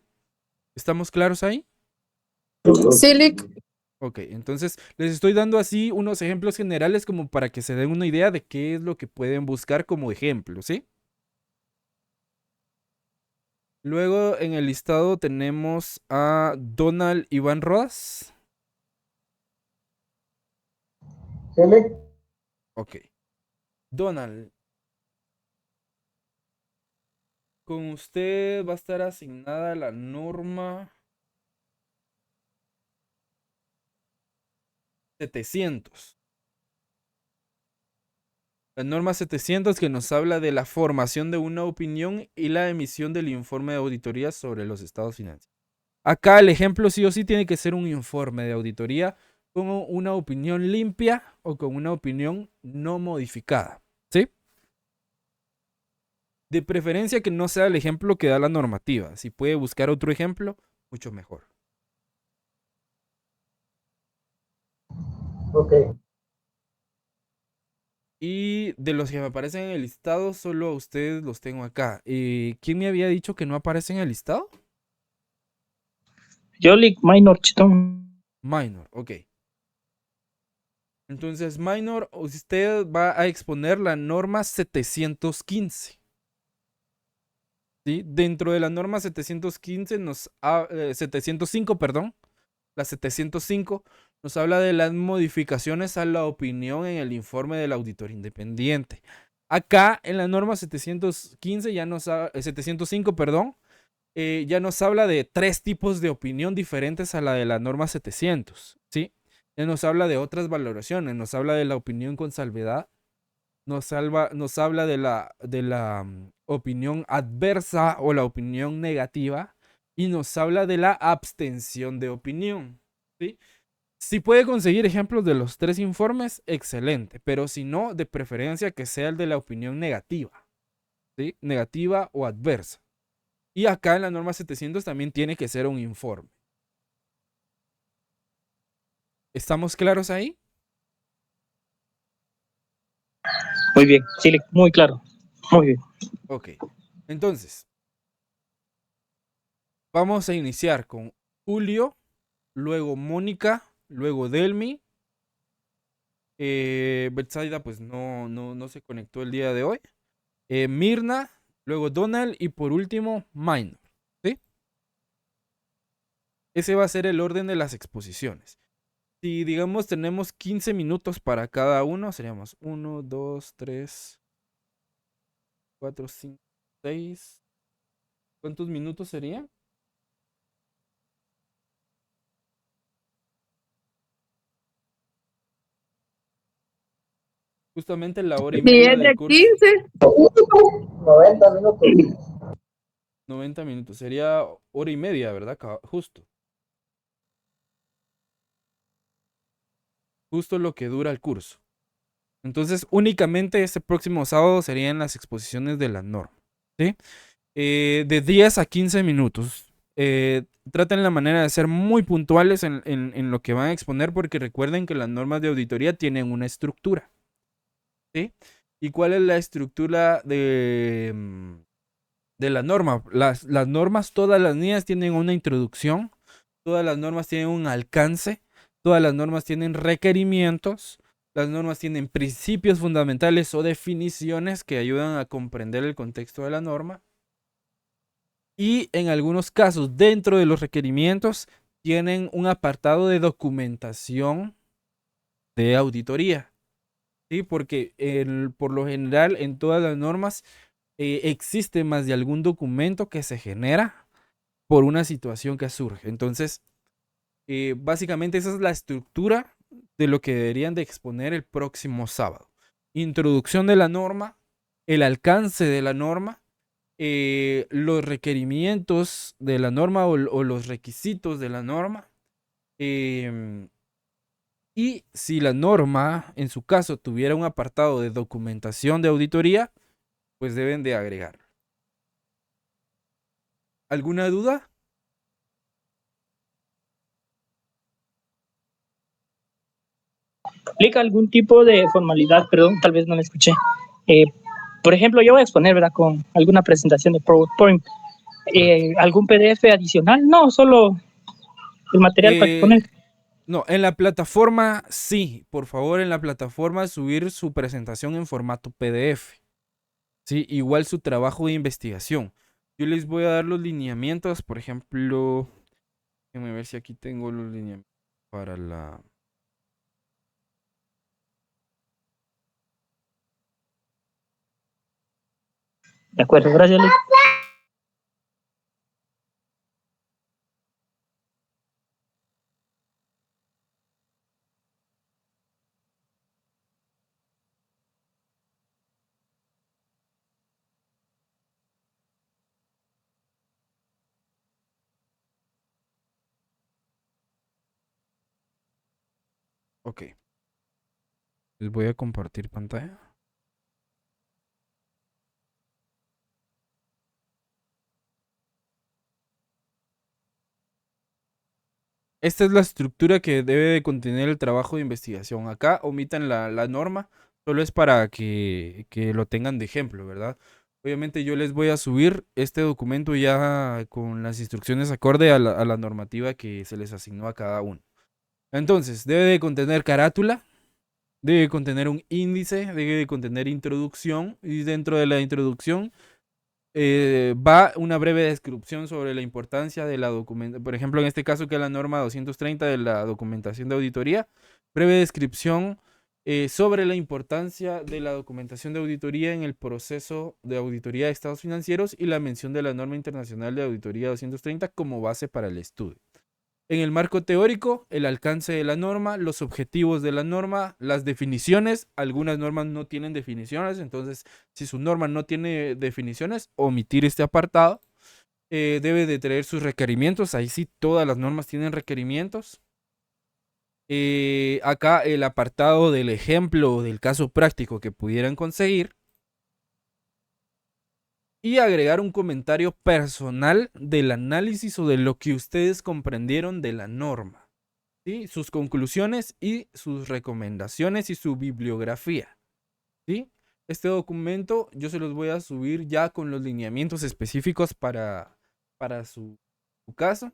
Speaker 1: ¿Estamos claros ahí?
Speaker 3: Sí, Lick.
Speaker 1: Ok, entonces les estoy dando así unos ejemplos generales como para que se den una idea de qué es lo que pueden buscar como ejemplo, ¿sí? Luego en el listado tenemos a Donald Iván Rodas.
Speaker 4: ¿Sí, Lick?
Speaker 1: Ok. Donald, con usted va a estar asignada la norma 700. La norma 700 que nos habla de la formación de una opinión y la emisión del informe de auditoría sobre los estados financieros. Acá el ejemplo sí o sí tiene que ser un informe de auditoría con una opinión limpia o con una opinión no modificada, ¿sí? De preferencia que no sea el ejemplo que da la normativa. Si puede buscar otro ejemplo, mucho mejor.
Speaker 4: Ok.
Speaker 1: Y de los que me aparecen en el listado, solo a ustedes los tengo acá. ¿Quién me había dicho que no aparece en el listado?
Speaker 2: Yo, Lick, minor, chitón.
Speaker 1: Minor, ok. Entonces, minor, usted va a exponer la norma 715. ¿Sí? Dentro de la norma 715 705, perdón, la 705 nos habla de las modificaciones a la opinión en el informe del auditor independiente. Acá en la norma 715 705, perdón, ya nos habla de 3 tipos de opinión diferentes a la de la norma 700, ¿sí? Ya nos habla de otras valoraciones, nos habla de la opinión con salvedad, nos habla de la opinión adversa o la opinión negativa y nos habla de la abstención de opinión, ¿sí? Si puede conseguir ejemplos de los 3 informes, excelente, pero si no, de preferencia que sea el de la opinión negativa, ¿sí? Negativa o adversa. Y acá en la norma 700 también tiene que ser un informe. ¿Estamos claros ahí?
Speaker 2: Muy bien, sí, Lick, muy claro. Muy bien.
Speaker 1: Ok. Entonces, vamos a iniciar con Julio, luego Mónica, luego Delmi. Betsaida pues no se conectó el día de hoy. Mirna, luego Donald y por último Minor, ¿sí? Ese va a ser el orden de las exposiciones. Si digamos tenemos 15 minutos para cada uno, seríamos 1, 2, 3, 4, 5, 6. ¿Cuántos minutos serían? Justamente la hora y
Speaker 3: Si
Speaker 1: media
Speaker 3: es
Speaker 1: del
Speaker 3: de
Speaker 1: curso.
Speaker 3: 15,
Speaker 4: 90 minutos.
Speaker 1: 90 minutos. Sería hora y media, ¿verdad? Justo. Justo lo que dura el curso. Entonces, únicamente este próximo sábado serían las exposiciones de la norma, ¿sí? De 10 a 15 minutos. traten la manera de ser muy puntuales en lo que van a exponer, porque recuerden que las normas de auditoría tienen una estructura, ¿sí? ¿Y cuál es la estructura de la norma? Las normas, todas las líneas tienen una introducción, todas las normas tienen un alcance, todas las normas tienen requerimientos, las normas tienen principios fundamentales o definiciones que ayudan a comprender el contexto de la norma. Y en algunos casos, dentro de los requerimientos, tienen un apartado de documentación de auditoría, ¿sí? Porque por lo general en todas las normas existe más de algún documento que se genera por una situación que surge. Entonces, básicamente esa es la estructura de lo que deberían de exponer el próximo sábado. Introducción de la norma, el alcance de la norma, los requerimientos de la norma o los requisitos de la norma. Y si la norma, en su caso, tuviera un apartado de documentación de auditoría, pues deben de agregar. ¿Alguna duda?
Speaker 2: ¿Aplica algún tipo de formalidad? Perdón, tal vez no la escuché. Eh, por ejemplo, yo voy a exponer, ¿verdad? Con alguna presentación de PowerPoint. ¿Algún PDF adicional? No, solo el material para exponer.
Speaker 1: No, en la plataforma sí, por favor, en la plataforma subir su presentación en formato PDF. Sí, igual su trabajo de investigación. Yo les voy a dar los lineamientos, por ejemplo, déjenme ver si aquí tengo los lineamientos para la...
Speaker 2: De acuerdo, gracias, Luis.
Speaker 1: Ok. Les voy a compartir pantalla. Esta es la estructura que debe de contener el trabajo de investigación. Acá omitan la norma, solo es para que lo tengan de ejemplo, ¿verdad? Obviamente yo les voy a subir este documento ya con las instrucciones acorde a la normativa que se les asignó a cada uno. Entonces, debe de contener carátula, debe contener un índice, debe de contener introducción, y dentro de la introducción va una breve descripción sobre la importancia de la documentación, por ejemplo, en este caso que es la norma 230 de la documentación de auditoría, breve descripción sobre la importancia de la documentación de auditoría en el proceso de auditoría de estados financieros y la mención de la norma internacional de auditoría 230 como base para el estudio. En el marco teórico, el alcance de la norma, los objetivos de la norma, las definiciones. Algunas normas no tienen definiciones, entonces si su norma no tiene definiciones, omitir este apartado. Debe de traer sus requerimientos, ahí sí todas las normas tienen requerimientos. Acá el apartado del ejemplo o del caso práctico que pudieran conseguir. Y agregar un comentario personal del análisis o de lo que ustedes comprendieron de la norma, ¿sí? Sus conclusiones y sus recomendaciones y su bibliografía, ¿sí? Este documento yo se los voy a subir ya con los lineamientos específicos para su caso.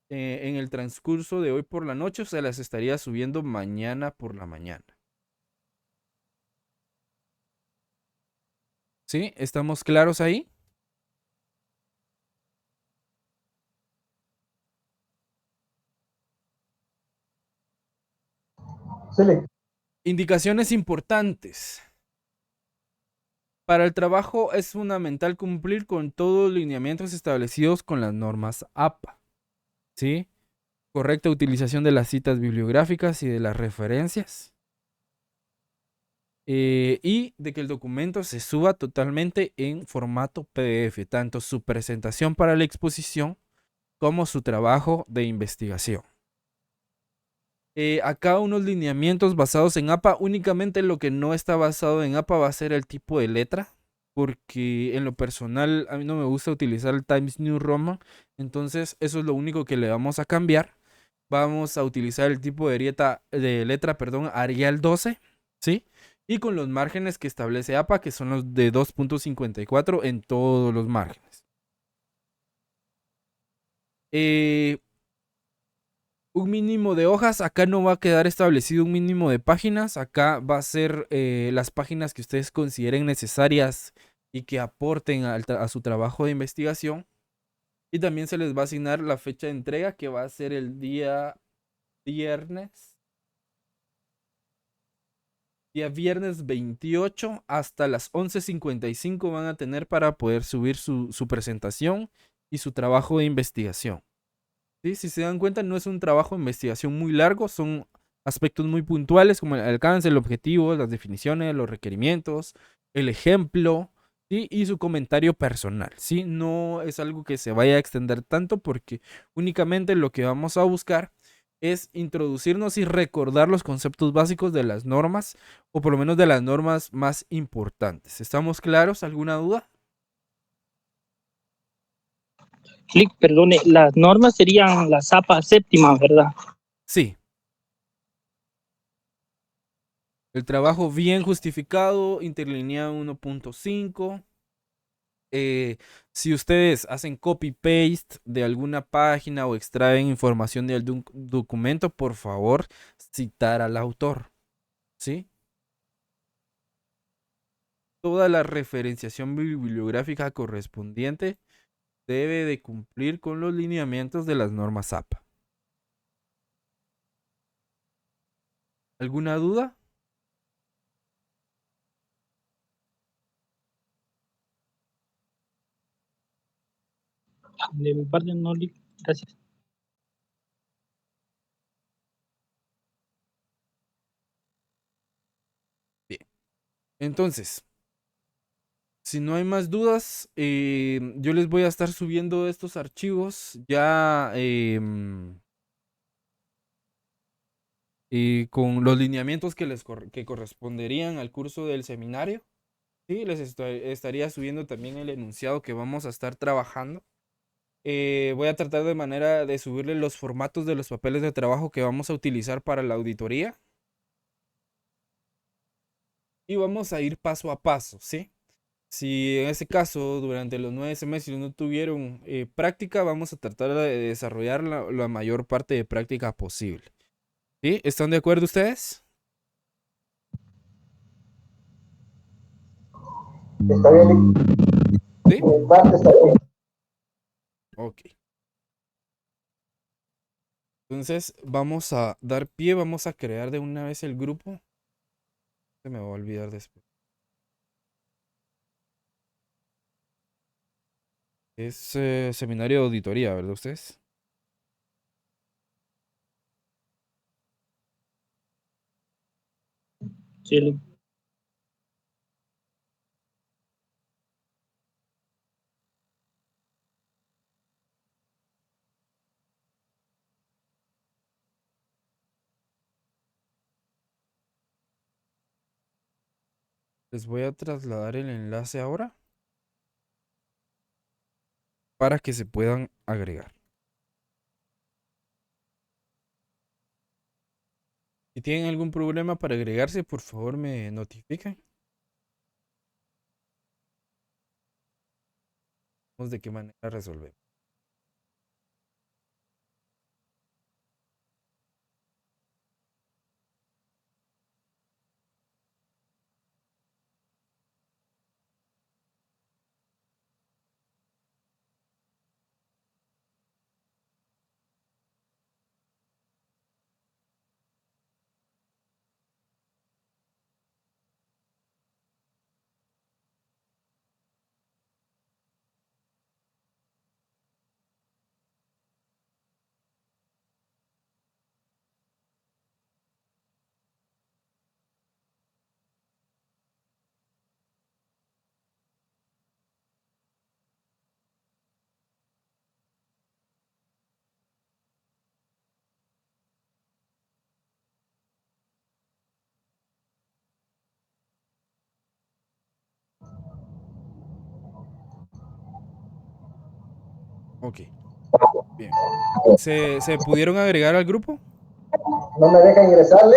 Speaker 1: En el transcurso de hoy por la noche se las estaría subiendo mañana por la mañana. ¿Sí? ¿Estamos claros ahí?
Speaker 4: Sí,
Speaker 1: Indicaciones importantes. Para el trabajo es fundamental cumplir con todos los lineamientos establecidos con las normas APA. ¿Sí? Correcta utilización de las citas bibliográficas y de las referencias. Y de que el documento se suba totalmente en formato PDF, tanto su presentación para la exposición como su trabajo de investigación. Acá unos lineamientos basados en APA, únicamente lo que no está basado en APA va a ser el tipo de letra, porque en lo personal a mí no me gusta utilizar el Times New Roman, entonces eso es lo único que le vamos a cambiar. Vamos a utilizar el tipo de letra, perdón, Arial 12, ¿sí? Y con los márgenes que establece APA, que son los de 2.54 en todos los márgenes. Un mínimo de hojas, acá no va a quedar establecido un mínimo de páginas, acá va a ser las páginas que ustedes consideren necesarias y que aporten a su trabajo de investigación. Y también se les va a asignar la fecha de entrega, que va a ser el día viernes. Día viernes 28 hasta las 11:55 van a tener para poder subir su presentación y su trabajo de investigación. ¿Sí? Si se dan cuenta, no es un trabajo de investigación muy largo, son aspectos muy puntuales como el alcance, el objetivo, las definiciones, los requerimientos, el ejemplo, ¿sí? Y su comentario personal. ¿Sí? No es algo que se vaya a extender tanto porque únicamente lo que vamos a buscar es introducirnos y recordar los conceptos básicos de las normas, o por lo menos de las normas más importantes. ¿Estamos claros? ¿Alguna duda?
Speaker 2: Clic, perdone, las normas serían la zapa séptima, ¿verdad?
Speaker 1: Sí. El trabajo bien justificado, interlineado 1.5. Si ustedes hacen copy-paste de alguna página o extraen información de algún documento, por favor, citar al autor. ¿Sí? Toda la referenciación bibliográfica correspondiente debe de cumplir con los lineamientos de las normas APA. ¿Alguna duda?
Speaker 2: De mi parte no, gracias.
Speaker 1: Bien. Entonces, si no hay más dudas, yo les voy a estar subiendo estos archivos ya con los lineamientos que corresponderían al curso del seminario. Sí, les estaría subiendo también el enunciado que vamos a estar trabajando. Voy a tratar de manera de subirle los formatos de los papeles de trabajo que vamos a utilizar para la auditoría. Y vamos a ir paso a paso, ¿sí? Si en ese caso durante los 9 semestres no tuvieron práctica, vamos a tratar de desarrollar la mayor parte de práctica posible. ¿Sí? ¿Están de acuerdo ustedes?
Speaker 4: Está bien,
Speaker 1: ¿Sí?
Speaker 4: en parte está bien.
Speaker 1: Ok. Entonces vamos a dar pie, vamos a crear de una vez el grupo. Se me va a olvidar después. Es seminario de auditoría, ¿verdad ustedes?
Speaker 2: Sí,
Speaker 1: Les voy a trasladar el enlace ahora para que se puedan agregar. Si tienen algún problema para agregarse, por favor me notifiquen. Vemos de qué manera resolver. Ok, bien. ¿Se pudieron agregar al grupo?
Speaker 4: ¿No me deja ingresarle?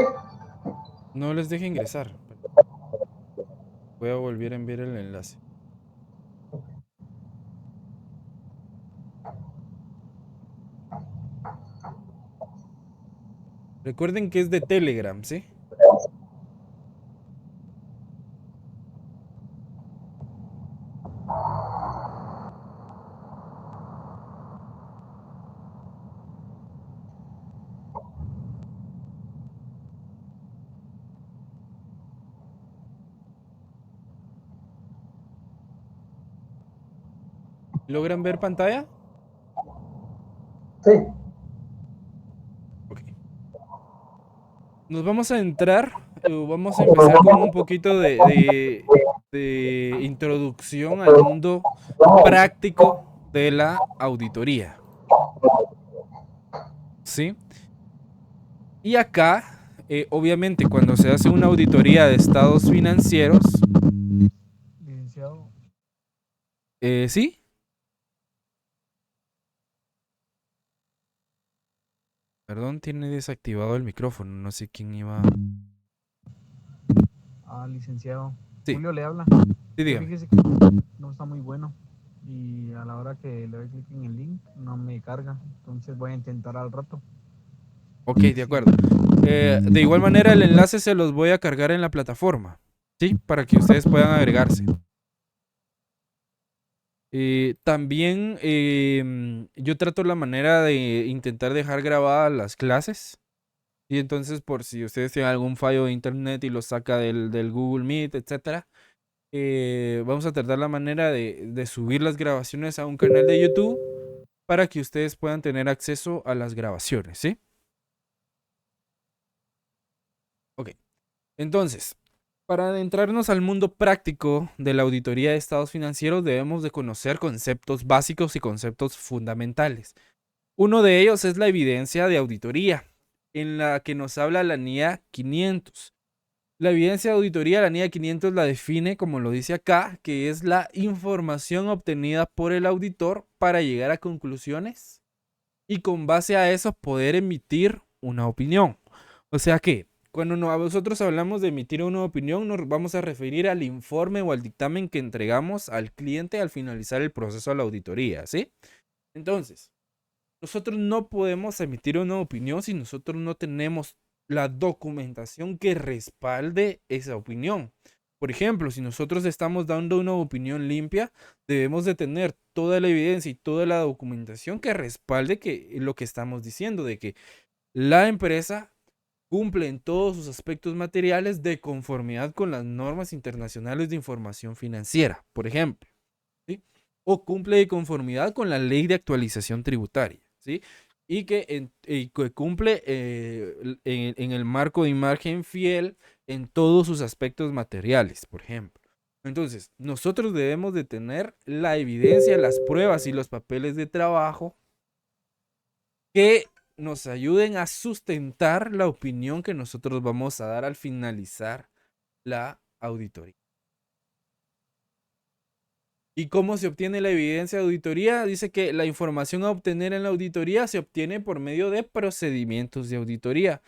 Speaker 1: No les deje ingresar. Voy a volver a enviar el enlace. Recuerden que es de Telegram, ¿sí? ¿Logran ver pantalla?
Speaker 4: Sí.
Speaker 1: Ok. Nos vamos a entrar, vamos a empezar con un poquito de introducción al mundo práctico de la auditoría, ¿sí? Y acá, obviamente, cuando se hace una auditoría de estados financieros,
Speaker 6: Licenciado,
Speaker 1: ¿sí? Perdón, tiene desactivado el micrófono, no sé quién iba.
Speaker 6: licenciado,
Speaker 1: Sí,
Speaker 6: Julio le habla.
Speaker 1: sí,
Speaker 6: Que
Speaker 1: dígame.
Speaker 6: fíjese que no está muy bueno y a la hora que le doy clic en el link no me carga, entonces voy a intentar al rato.
Speaker 1: Ok, de acuerdo. De igual manera, el enlace se los voy a cargar en la plataforma, ¿sí? Para que ustedes puedan agregarse. También yo trato la manera de intentar dejar grabadas las clases. Y entonces, por si ustedes tienen algún fallo de internet y lo saca del Google Meet, etcétera, vamos a tratar la manera de subir las grabaciones a un canal de YouTube para que ustedes puedan tener acceso a las grabaciones, ¿sí? Ok. Entonces, para adentrarnos al mundo práctico de la auditoría de estados financieros, debemos de conocer conceptos básicos y conceptos fundamentales. Uno de ellos es la evidencia de auditoría, en la que nos habla la NIA 500. La evidencia de auditoría, la NIA 500 la define, como lo dice acá, que es la información obtenida por el auditor para llegar a conclusiones y con base a eso poder emitir una opinión. O sea que cuando nosotros hablamos de emitir una opinión, nos vamos a referir al informe o al dictamen que entregamos al cliente al finalizar el proceso de la auditoría, ¿sí? Entonces, nosotros no podemos emitir una opinión si nosotros no tenemos la documentación que respalde esa opinión. Por ejemplo, si nosotros estamos dando una opinión limpia, debemos de tener toda la evidencia y toda la documentación que respalde lo que estamos diciendo, de que la empresa cumple en todos sus aspectos materiales de conformidad con las normas internacionales de información financiera, por ejemplo, ¿sí? O cumple de conformidad con la ley de actualización tributaria, ¿sí? Y que cumple en el marco de imagen fiel en todos sus aspectos materiales, por ejemplo. Entonces, nosotros debemos de tener la evidencia, las pruebas y los papeles de trabajo que nos ayuden a sustentar la opinión que nosotros vamos a dar al finalizar la auditoría. ¿Y cómo se obtiene la evidencia de auditoría? Dice que la información a obtener en la auditoría se obtiene por medio de procedimientos de auditoría,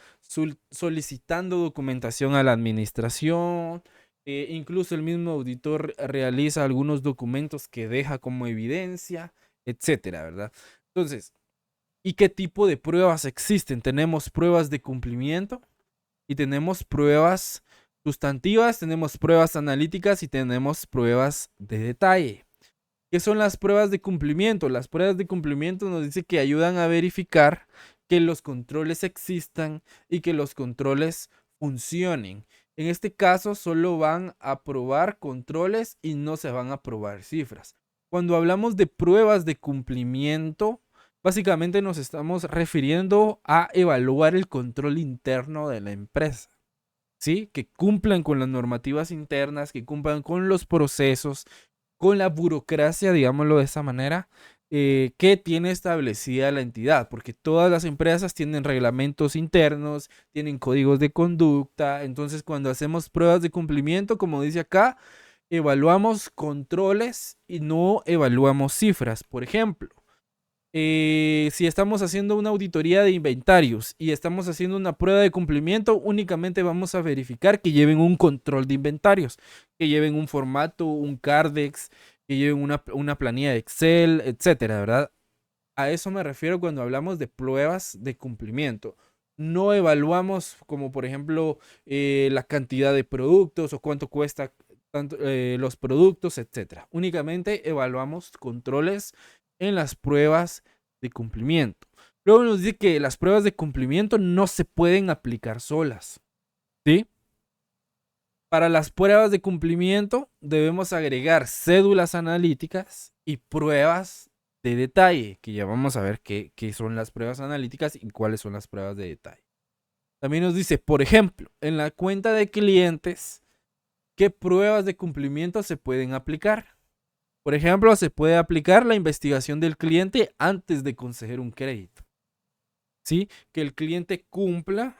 Speaker 1: solicitando documentación a la administración. Incluso el mismo auditor realiza algunos documentos que deja como evidencia, etcétera, ¿verdad? Entonces, ¿y qué tipo de pruebas existen? Tenemos pruebas de cumplimiento y tenemos pruebas sustantivas, tenemos pruebas analíticas y tenemos pruebas de detalle. ¿Qué son las pruebas de cumplimiento? Las pruebas de cumplimiento nos dice que ayudan a verificar que los controles existan y que los controles funcionen. En este caso solo van a probar controles y no se van a probar cifras. Cuando hablamos de pruebas de cumplimiento, básicamente nos estamos refiriendo a evaluar el control interno de la empresa, ¿sí? Que cumplan con las normativas internas, que cumplan con los procesos, con la burocracia, digámoslo de esa manera, que tiene establecida la entidad, porque todas las empresas tienen reglamentos internos, tienen códigos de conducta. Entonces, cuando hacemos pruebas de cumplimiento, como dice acá, evaluamos controles y no evaluamos cifras. Por ejemplo, si estamos haciendo una auditoría de inventarios y estamos haciendo una prueba de cumplimiento, únicamente vamos a verificar que lleven un control de inventarios, que lleven un formato, un Cardex, que lleven una planilla de Excel, etcétera, ¿verdad? A eso me refiero cuando hablamos de pruebas de cumplimiento. No evaluamos como por ejemplo la cantidad de productos o cuánto cuesta los productos, etcétera. Únicamente evaluamos controles en las pruebas de cumplimiento. Luego nos dice que las pruebas de cumplimiento no se pueden aplicar solas, ¿sí? Para las pruebas de cumplimiento debemos agregar cédulas analíticas y pruebas de detalle, que ya vamos a ver qué son las pruebas analíticas y cuáles son las pruebas de detalle. También nos dice, por ejemplo, en la cuenta de clientes, ¿qué pruebas de cumplimiento se pueden aplicar? Por ejemplo, se puede aplicar la investigación del cliente antes de conceder un crédito, ¿sí? Que el cliente cumpla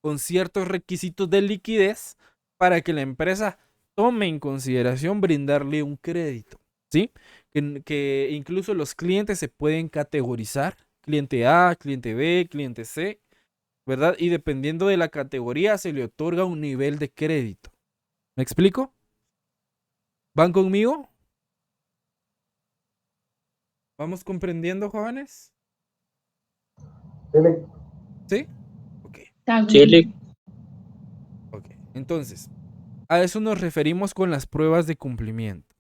Speaker 1: con ciertos requisitos de liquidez para que la empresa tome en consideración brindarle un crédito, ¿sí? Que incluso los clientes se pueden categorizar, cliente A, cliente B, cliente C, ¿verdad? Y dependiendo de la categoría se le otorga un nivel de crédito. ¿Me explico? ¿Van conmigo? ¿Vamos comprendiendo, jóvenes? ¿Sí? Ok.
Speaker 2: Chile,
Speaker 1: Ok. Entonces, a eso nos referimos con las pruebas de cumplimiento.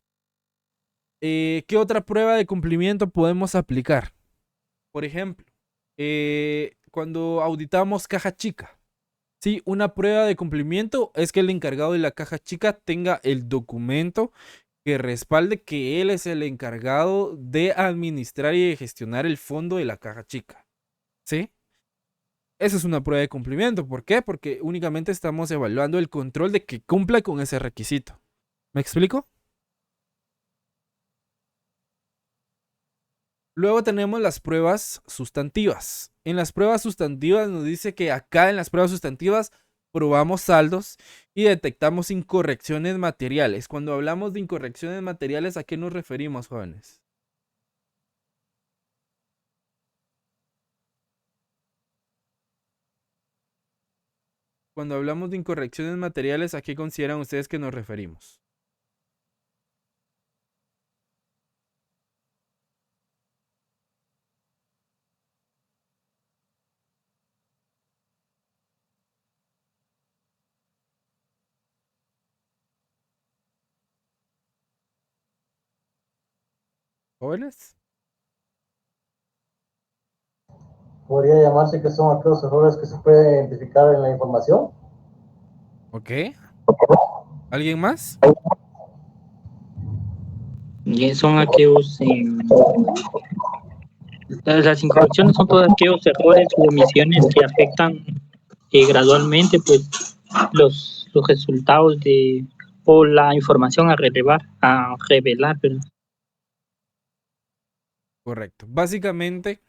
Speaker 1: ¿Qué otra prueba de cumplimiento podemos aplicar? Por ejemplo, cuando auditamos caja chica. Sí, una prueba de cumplimiento es que el encargado de la caja chica tenga el documento que respalde que él es el encargado de administrar y de gestionar el fondo de la caja chica. ¿Sí? Esa es una prueba de cumplimiento. ¿Por qué? Porque únicamente estamos evaluando el control de que cumpla con ese requisito. ¿Me explico? Luego tenemos las pruebas sustantivas. En las pruebas sustantivas nos dice que acá en las pruebas sustantivas probamos saldos y detectamos incorrecciones materiales. Cuando hablamos de incorrecciones materiales, ¿a qué nos referimos, jóvenes? Cuando hablamos de incorrecciones materiales, ¿a qué consideran ustedes que nos referimos? ¿Jóvenes?
Speaker 4: Podría llamarse que son aquellos errores que se pueden identificar en la información.
Speaker 1: Ok. ¿Alguien más?
Speaker 2: y son aquellos, las incorrecciones son todos aquellos errores u omisiones que afectan gradualmente pues los resultados de o la información a revelar, perdón.
Speaker 1: Correcto. Básicamente,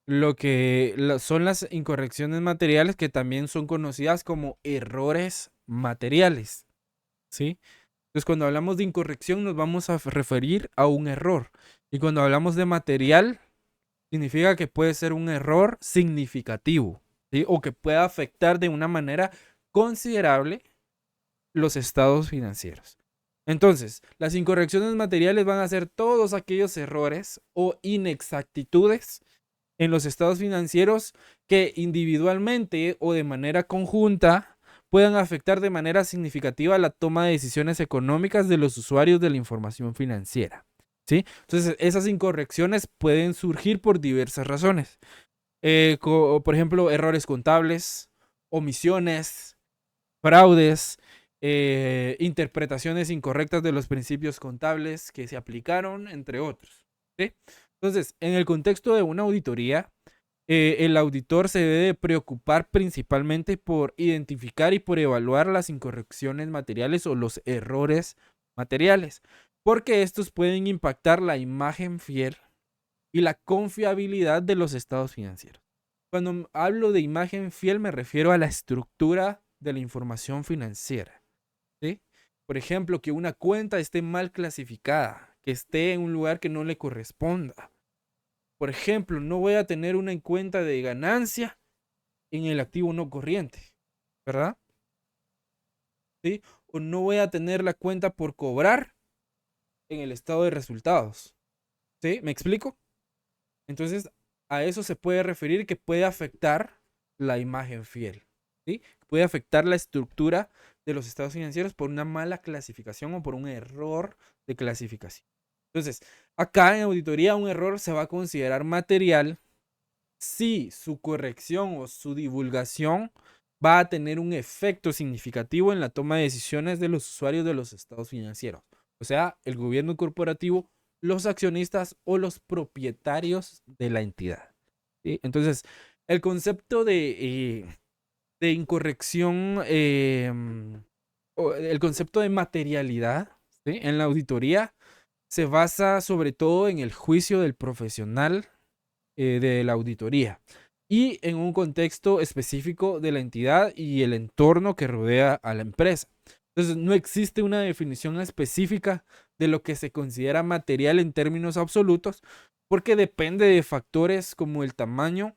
Speaker 1: son las incorrecciones materiales que también son conocidas como errores materiales, ¿sí? Entonces, cuando hablamos de incorrección nos vamos a referir a un error. Y cuando hablamos de material, significa que puede ser un error significativo, ¿sí? O que pueda afectar de una manera considerable los estados financieros. Entonces, las incorrecciones materiales van a ser todos aquellos errores o inexactitudes en los estados financieros que individualmente o de manera conjunta puedan afectar de manera significativa la toma de decisiones económicas de los usuarios de la información financiera, ¿sí? Entonces, esas incorrecciones pueden surgir por diversas razones. Por ejemplo, errores contables, omisiones, fraudes, interpretaciones incorrectas de los principios contables que se aplicaron, entre otros, ¿sí? Entonces, en el contexto de una auditoría, el auditor se debe preocupar principalmente por identificar y por evaluar las incorrecciones materiales o los errores materiales, porque estos pueden impactar la imagen fiel y la confiabilidad de los estados financieros. Cuando hablo de imagen fiel me refiero a la estructura de la información financiera, ¿sí? Por ejemplo, que una cuenta esté mal clasificada, que esté en un lugar que no le corresponda, Por ejemplo, no voy a tener una cuenta de ganancia en el activo no corriente, ¿verdad? ¿Sí? O no voy a tener la cuenta por cobrar en el estado de resultados. ¿Sí? ¿Me explico? Entonces, a eso se puede referir que puede afectar la imagen fiel. ¿Sí? Puede afectar la estructura de los estados financieros por una mala clasificación o por un error de clasificación. Entonces, acá en auditoría un error se va a considerar material si su corrección o su divulgación va a tener un efecto significativo en la toma de decisiones de los usuarios de los estados financieros. O sea, el gobierno corporativo, los accionistas o los propietarios de la entidad. ¿Sí? Entonces, el concepto de incorrección, o el concepto de materialidad, ¿sí? En la auditoría se basa sobre todo en el juicio del profesional de la auditoría y en un contexto específico de la entidad y el entorno que rodea a la empresa. Entonces, no existe una definición específica de lo que se considera material en términos absolutos, porque depende de factores como el tamaño,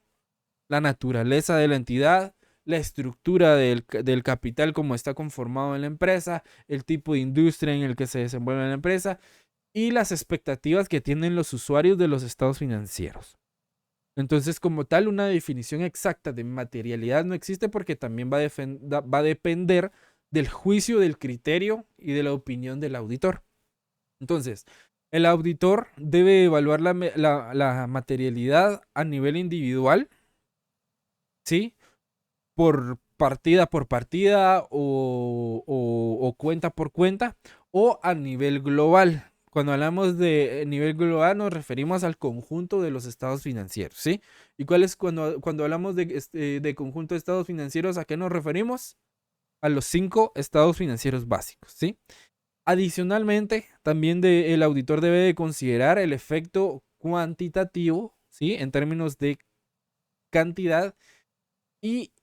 Speaker 1: la naturaleza de la entidad, la estructura del capital como está conformado en la empresa, el tipo de industria en el que se desenvuelve la empresa y las expectativas que tienen los usuarios de los estados financieros. Entonces, como tal, una definición exacta de materialidad no existe porque también va a depender del juicio, del criterio y de la opinión del auditor. Entonces, el auditor debe evaluar la materialidad a nivel individual, ¿sí? Por partida o cuenta por cuenta o a nivel global. Cuando hablamos de nivel global nos referimos al conjunto de los estados financieros, ¿sí? ¿Y cuál es cuando hablamos de conjunto de estados financieros, a qué nos referimos? A los 5 estados financieros básicos, ¿sí? Adicionalmente, también el auditor debe de considerar el efecto cuantitativo, ¿sí? En términos de cantidad y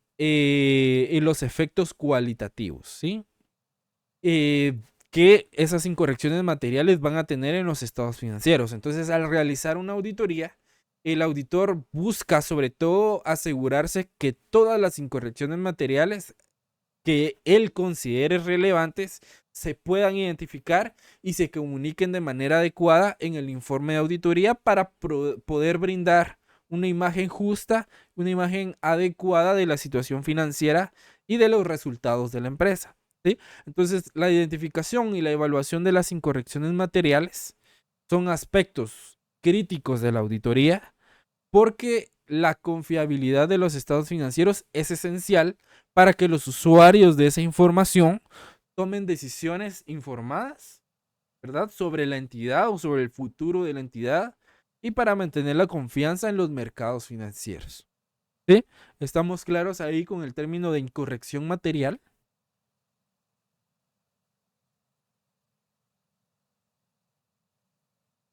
Speaker 1: los efectos cualitativos, ¿sí? Que esas incorrecciones materiales van a tener en los estados financieros. Entonces, al realizar una auditoría, el auditor busca sobre todo asegurarse que todas las incorrecciones materiales que él considere relevantes se puedan identificar y se comuniquen de manera adecuada en el informe de auditoría para poder brindar una imagen justa, una imagen adecuada de la situación financiera y de los resultados de la empresa, ¿sí? Entonces, la identificación y la evaluación de las incorrecciones materiales son aspectos críticos de la auditoría porque la confiabilidad de los estados financieros es esencial para que los usuarios de esa información tomen decisiones informadas, ¿verdad? Sobre la entidad o sobre el futuro de la entidad y para mantener la confianza en los mercados financieros. ¿Sí? ¿Estamos claros ahí con el término de incorrección material?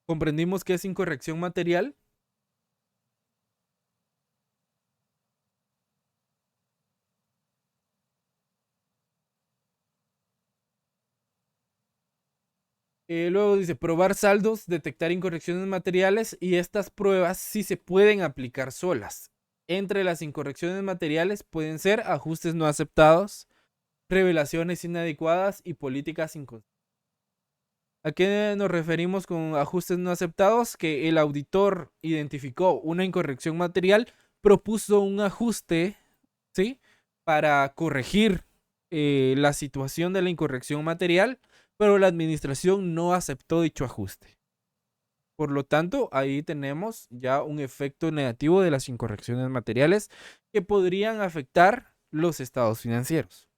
Speaker 1: ¿Comprendimos qué es incorrección material? Luego dice probar saldos, detectar incorrecciones materiales y estas pruebas sí se pueden aplicar solas. Entre las incorrecciones materiales pueden ser ajustes no aceptados, revelaciones inadecuadas y políticas inconsistentes. ¿A qué nos referimos con ajustes no aceptados? Que el auditor identificó una incorrección material, propuso un ajuste, ¿sí? Para corregir la situación de la incorrección material, pero la administración no aceptó dicho ajuste. Por lo tanto, ahí tenemos ya un efecto negativo de las incorrecciones materiales que podrían afectar los estados financieros.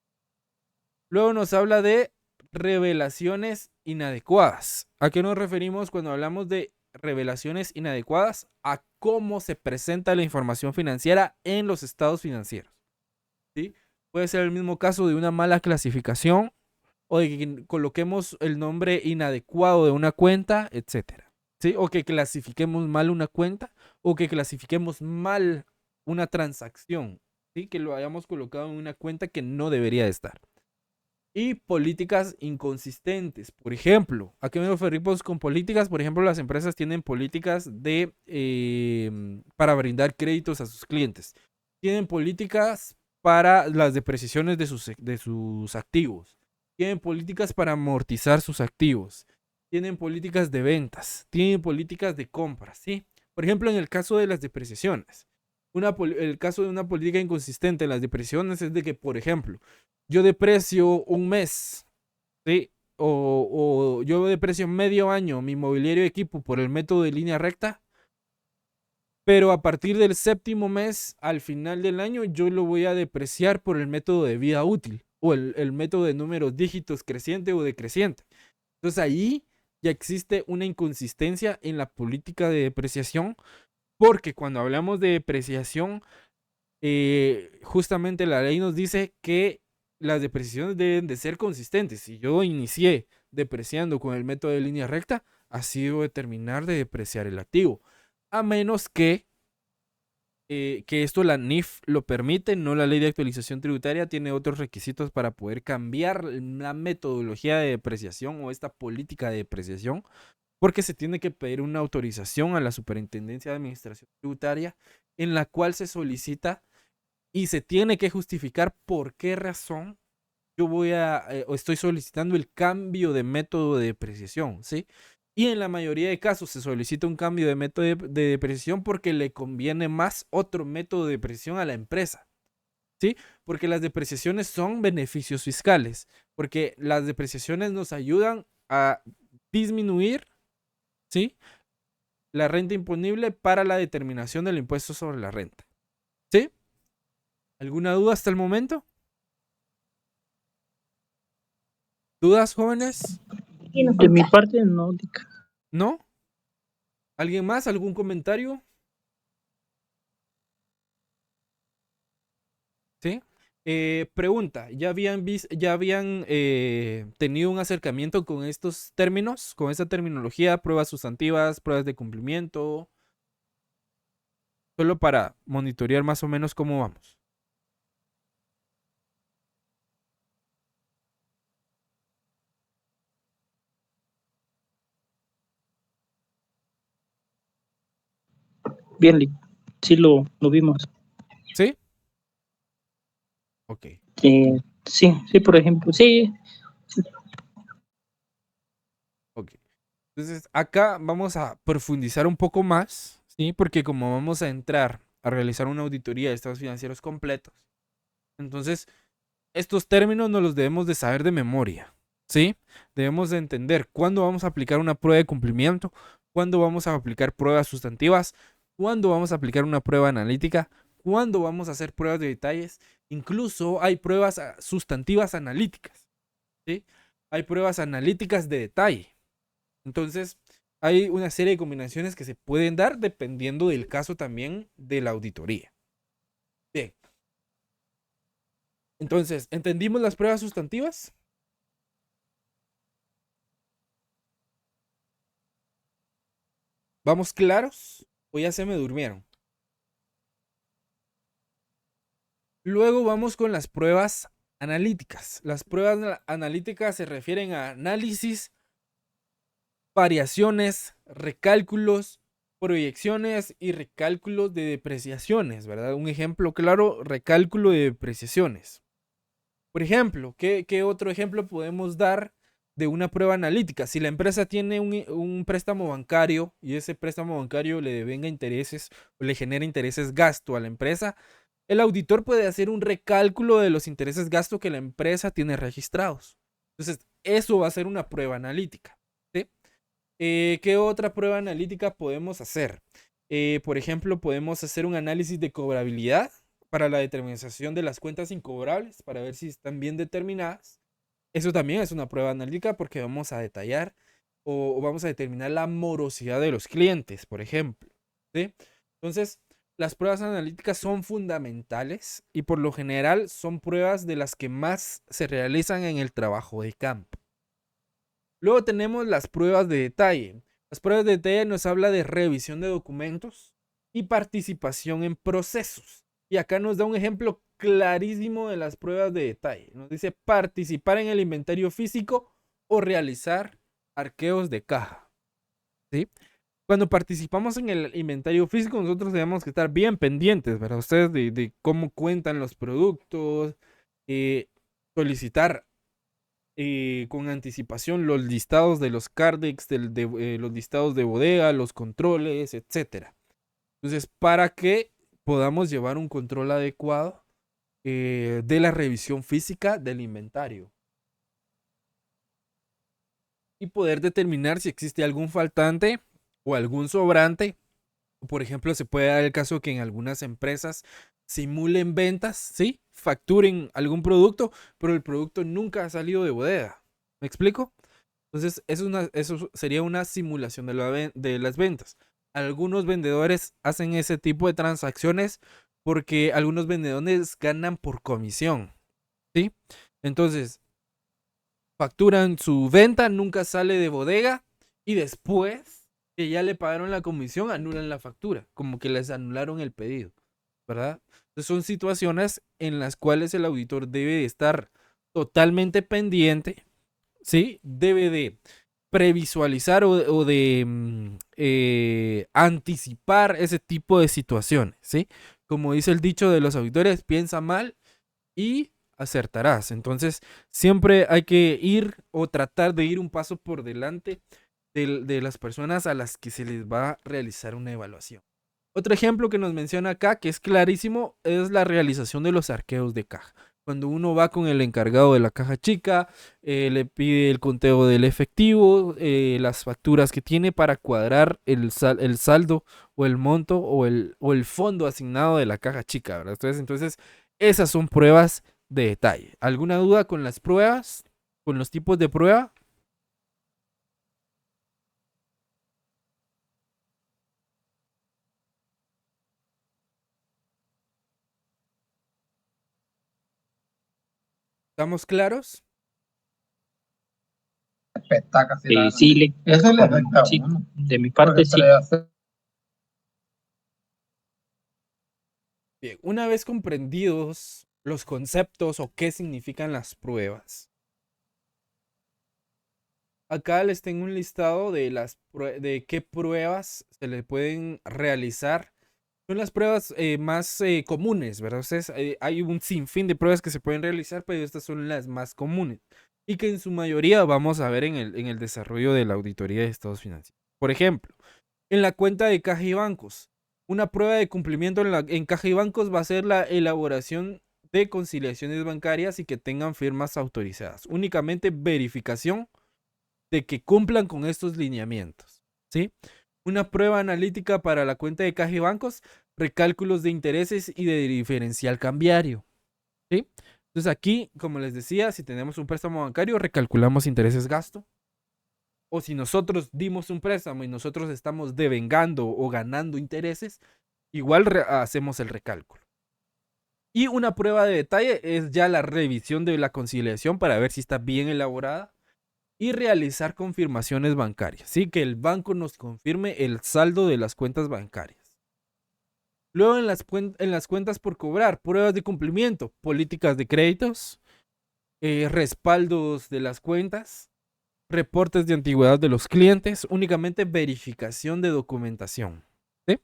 Speaker 1: Luego nos habla de revelaciones inadecuadas. ¿A qué nos referimos cuando hablamos de revelaciones inadecuadas? A cómo se presenta la información financiera en los estados financieros, ¿sí? Puede ser el mismo caso de una mala clasificación o de que coloquemos el nombre inadecuado de una cuenta, etcétera, ¿sí? O que clasifiquemos mal una cuenta o que clasifiquemos mal una transacción, ¿sí? Que lo hayamos colocado en una cuenta que no debería de estar. y políticas inconsistentes. Por ejemplo, ¿a qué me referimos con políticas? Por ejemplo, las empresas tienen políticas para brindar créditos a sus clientes. Tienen políticas para las depreciaciones de sus activos. Tienen políticas para amortizar sus activos. Tienen políticas de ventas. Tienen políticas de compras, ¿sí? Por ejemplo, en el caso de las depreciaciones. El caso de una política inconsistente en las depreciaciones es de que, por ejemplo, yo deprecio un mes, ¿sí? O yo deprecio medio año mi mobiliario de equipo por el método de línea recta, pero a partir del séptimo mes, al final del año, yo lo voy a depreciar por el método de vida útil o el método de números dígitos creciente o decreciente. Entonces ahí ya existe una inconsistencia en la política de depreciación, porque cuando hablamos de depreciación, justamente la ley nos dice que las depreciaciones deben de ser consistentes. Si yo inicié depreciando con el método de línea recta, así debo de terminar de depreciar el activo. A menos que esto la NIF lo permite, no la ley de actualización tributaria tiene otros requisitos para poder cambiar la metodología de depreciación o esta política de depreciación, porque se tiene que pedir una autorización a la Superintendencia de Administración Tributaria en la cual se solicita y se tiene que justificar por qué razón yo o estoy solicitando el cambio de método de depreciación, ¿sí? Y en la mayoría de casos se solicita un cambio de método de depreciación porque le conviene más otro método de depreciación a la empresa, ¿sí? Porque las depreciaciones son beneficios fiscales, porque las depreciaciones nos ayudan a disminuir, ¿sí?, la renta imponible para la determinación del impuesto sobre la renta, ¿sí? ¿Alguna duda hasta el momento? ¿Dudas, jóvenes?
Speaker 2: De mi parte, no.
Speaker 1: ¿No? ¿Alguien más? ¿Algún comentario? ¿Sí? Pregunta, ¿ya habían tenido un acercamiento con estos términos, con esta terminología, pruebas sustantivas, pruebas de cumplimiento? Solo para monitorear más o menos cómo vamos.
Speaker 2: Bien, sí lo vimos.
Speaker 1: ¿Sí? Ok.
Speaker 2: Sí, por ejemplo, sí.
Speaker 1: Ok. Entonces, acá vamos a profundizar un poco más, ¿sí? Porque como vamos a entrar a realizar una auditoría de estados financieros completos, entonces estos términos nos los debemos de saber de memoria, ¿sí? Debemos de entender cuándo vamos a aplicar una prueba de cumplimiento, cuándo vamos a aplicar pruebas sustantivas, cuándo vamos a aplicar una prueba analítica, cuándo vamos a hacer pruebas de detalles. Incluso hay pruebas sustantivas analíticas, ¿sí? Hay pruebas analíticas de detalle. Entonces, hay una serie de combinaciones que se pueden dar dependiendo del caso también de la auditoría. Bien. Entonces, ¿entendimos las pruebas sustantivas? ¿Vamos claros? ¿O ya se me durmieron? Luego vamos con las pruebas analíticas. Las pruebas analíticas se refieren a análisis, variaciones, recálculos, proyecciones y recálculos de depreciaciones, ¿verdad? Un ejemplo claro, recálculo de depreciaciones. Por ejemplo, ¿qué otro ejemplo podemos dar de una prueba analítica? Si la empresa tiene un préstamo bancario y ese préstamo bancario le devenga intereses o le genera intereses gasto a la empresa, el auditor puede hacer un recálculo de los intereses gasto que la empresa tiene registrados. Entonces, eso va a ser una prueba analítica, ¿sí? ¿Qué otra prueba analítica podemos hacer? Por ejemplo, podemos hacer un análisis de cobrabilidad para la determinación de las cuentas incobrables, para ver si están bien determinadas. Eso también es una prueba analítica porque vamos a detallar o vamos a determinar la morosidad de los clientes, por ejemplo, ¿sí? Entonces, las pruebas analíticas son fundamentales y por lo general son pruebas de las que más se realizan en el trabajo de campo. Luego tenemos las pruebas de detalle. Las pruebas de detalle nos habla de revisión de documentos y participación en procesos. Y acá nos da un ejemplo clarísimo de las pruebas de detalle. Nos dice participar en el inventario físico o realizar arqueos de caja. ¿Sí? Cuando participamos en el inventario físico, nosotros tenemos que estar bien pendientes, ¿verdad? Ustedes de cómo cuentan los productos, solicitar con anticipación los listados de los Cardex, los listados de bodega, los controles, etcétera. Entonces, para que podamos llevar un control adecuado de la revisión física del inventario y poder determinar si existe algún faltante o algún sobrante. Por ejemplo, se puede dar el caso que en algunas empresas simulen ventas, ¿sí? Facturen algún producto, pero el producto nunca ha salido de bodega. ¿Me explico? Entonces, eso sería una simulación de las ventas. Algunos vendedores hacen ese tipo de transacciones porque algunos vendedores ganan por comisión, ¿sí? Entonces, facturan su venta, nunca sale de bodega y después que ya le pagaron la comisión, anulan la factura, como que les anularon el pedido, ¿verdad? Entonces son situaciones en las cuales el auditor debe de estar totalmente pendiente, ¿sí? Debe de previsualizar o de anticipar ese tipo de situaciones, ¿sí? Como dice el dicho de los auditores, piensa mal y acertarás. Entonces, siempre hay que ir o tratar de ir un paso por delante de las personas a las que se les va a realizar una evaluación. Otro ejemplo que nos menciona acá, que es clarísimo, es la realización de los arqueos de caja. Cuando uno va con el encargado de la caja chica, le pide el conteo del efectivo, las facturas que tiene para cuadrar el saldo o el monto o el fondo asignado de la caja chica, ¿verdad? Entonces, esas son pruebas de detalle. ¿Alguna duda con las pruebas? ¿Con los tipos de prueba? ¿Estamos claros?
Speaker 2: Sí,
Speaker 4: Eso le afecta a
Speaker 2: sí,
Speaker 4: uno.
Speaker 2: de mi parte sí.
Speaker 1: Bien, una vez comprendidos los conceptos o qué significan las pruebas, acá les tengo un listado de qué pruebas se le pueden realizar. Son las pruebas más comunes, ¿verdad? Ustedes, hay un sinfín de pruebas que se pueden realizar, pero estas son las más comunes y que en su mayoría vamos a ver en el desarrollo de la auditoría de estados financieros. Por ejemplo, en la cuenta de caja y bancos, una prueba de cumplimiento en caja y bancos va a ser la elaboración de conciliaciones bancarias y que tengan firmas autorizadas. Únicamente verificación de que cumplan con estos lineamientos, ¿sí? Una prueba analítica para la cuenta de caja y bancos, recálculos de intereses y de diferencial cambiario, ¿sí? Entonces aquí, como les decía, si tenemos un préstamo bancario, recalculamos intereses gasto. O si nosotros dimos un préstamo y nosotros estamos devengando o ganando intereses, igual hacemos el recálculo. Y una prueba de detalle es ya la revisión de la conciliación para ver si está bien elaborada y realizar confirmaciones bancarias, ¿sí? Que el banco nos confirme el saldo de las cuentas bancarias. Luego en las cuentas por cobrar, pruebas de cumplimiento, políticas de créditos, respaldos de las cuentas, reportes de antigüedad de los clientes, únicamente verificación de documentación, ¿sí?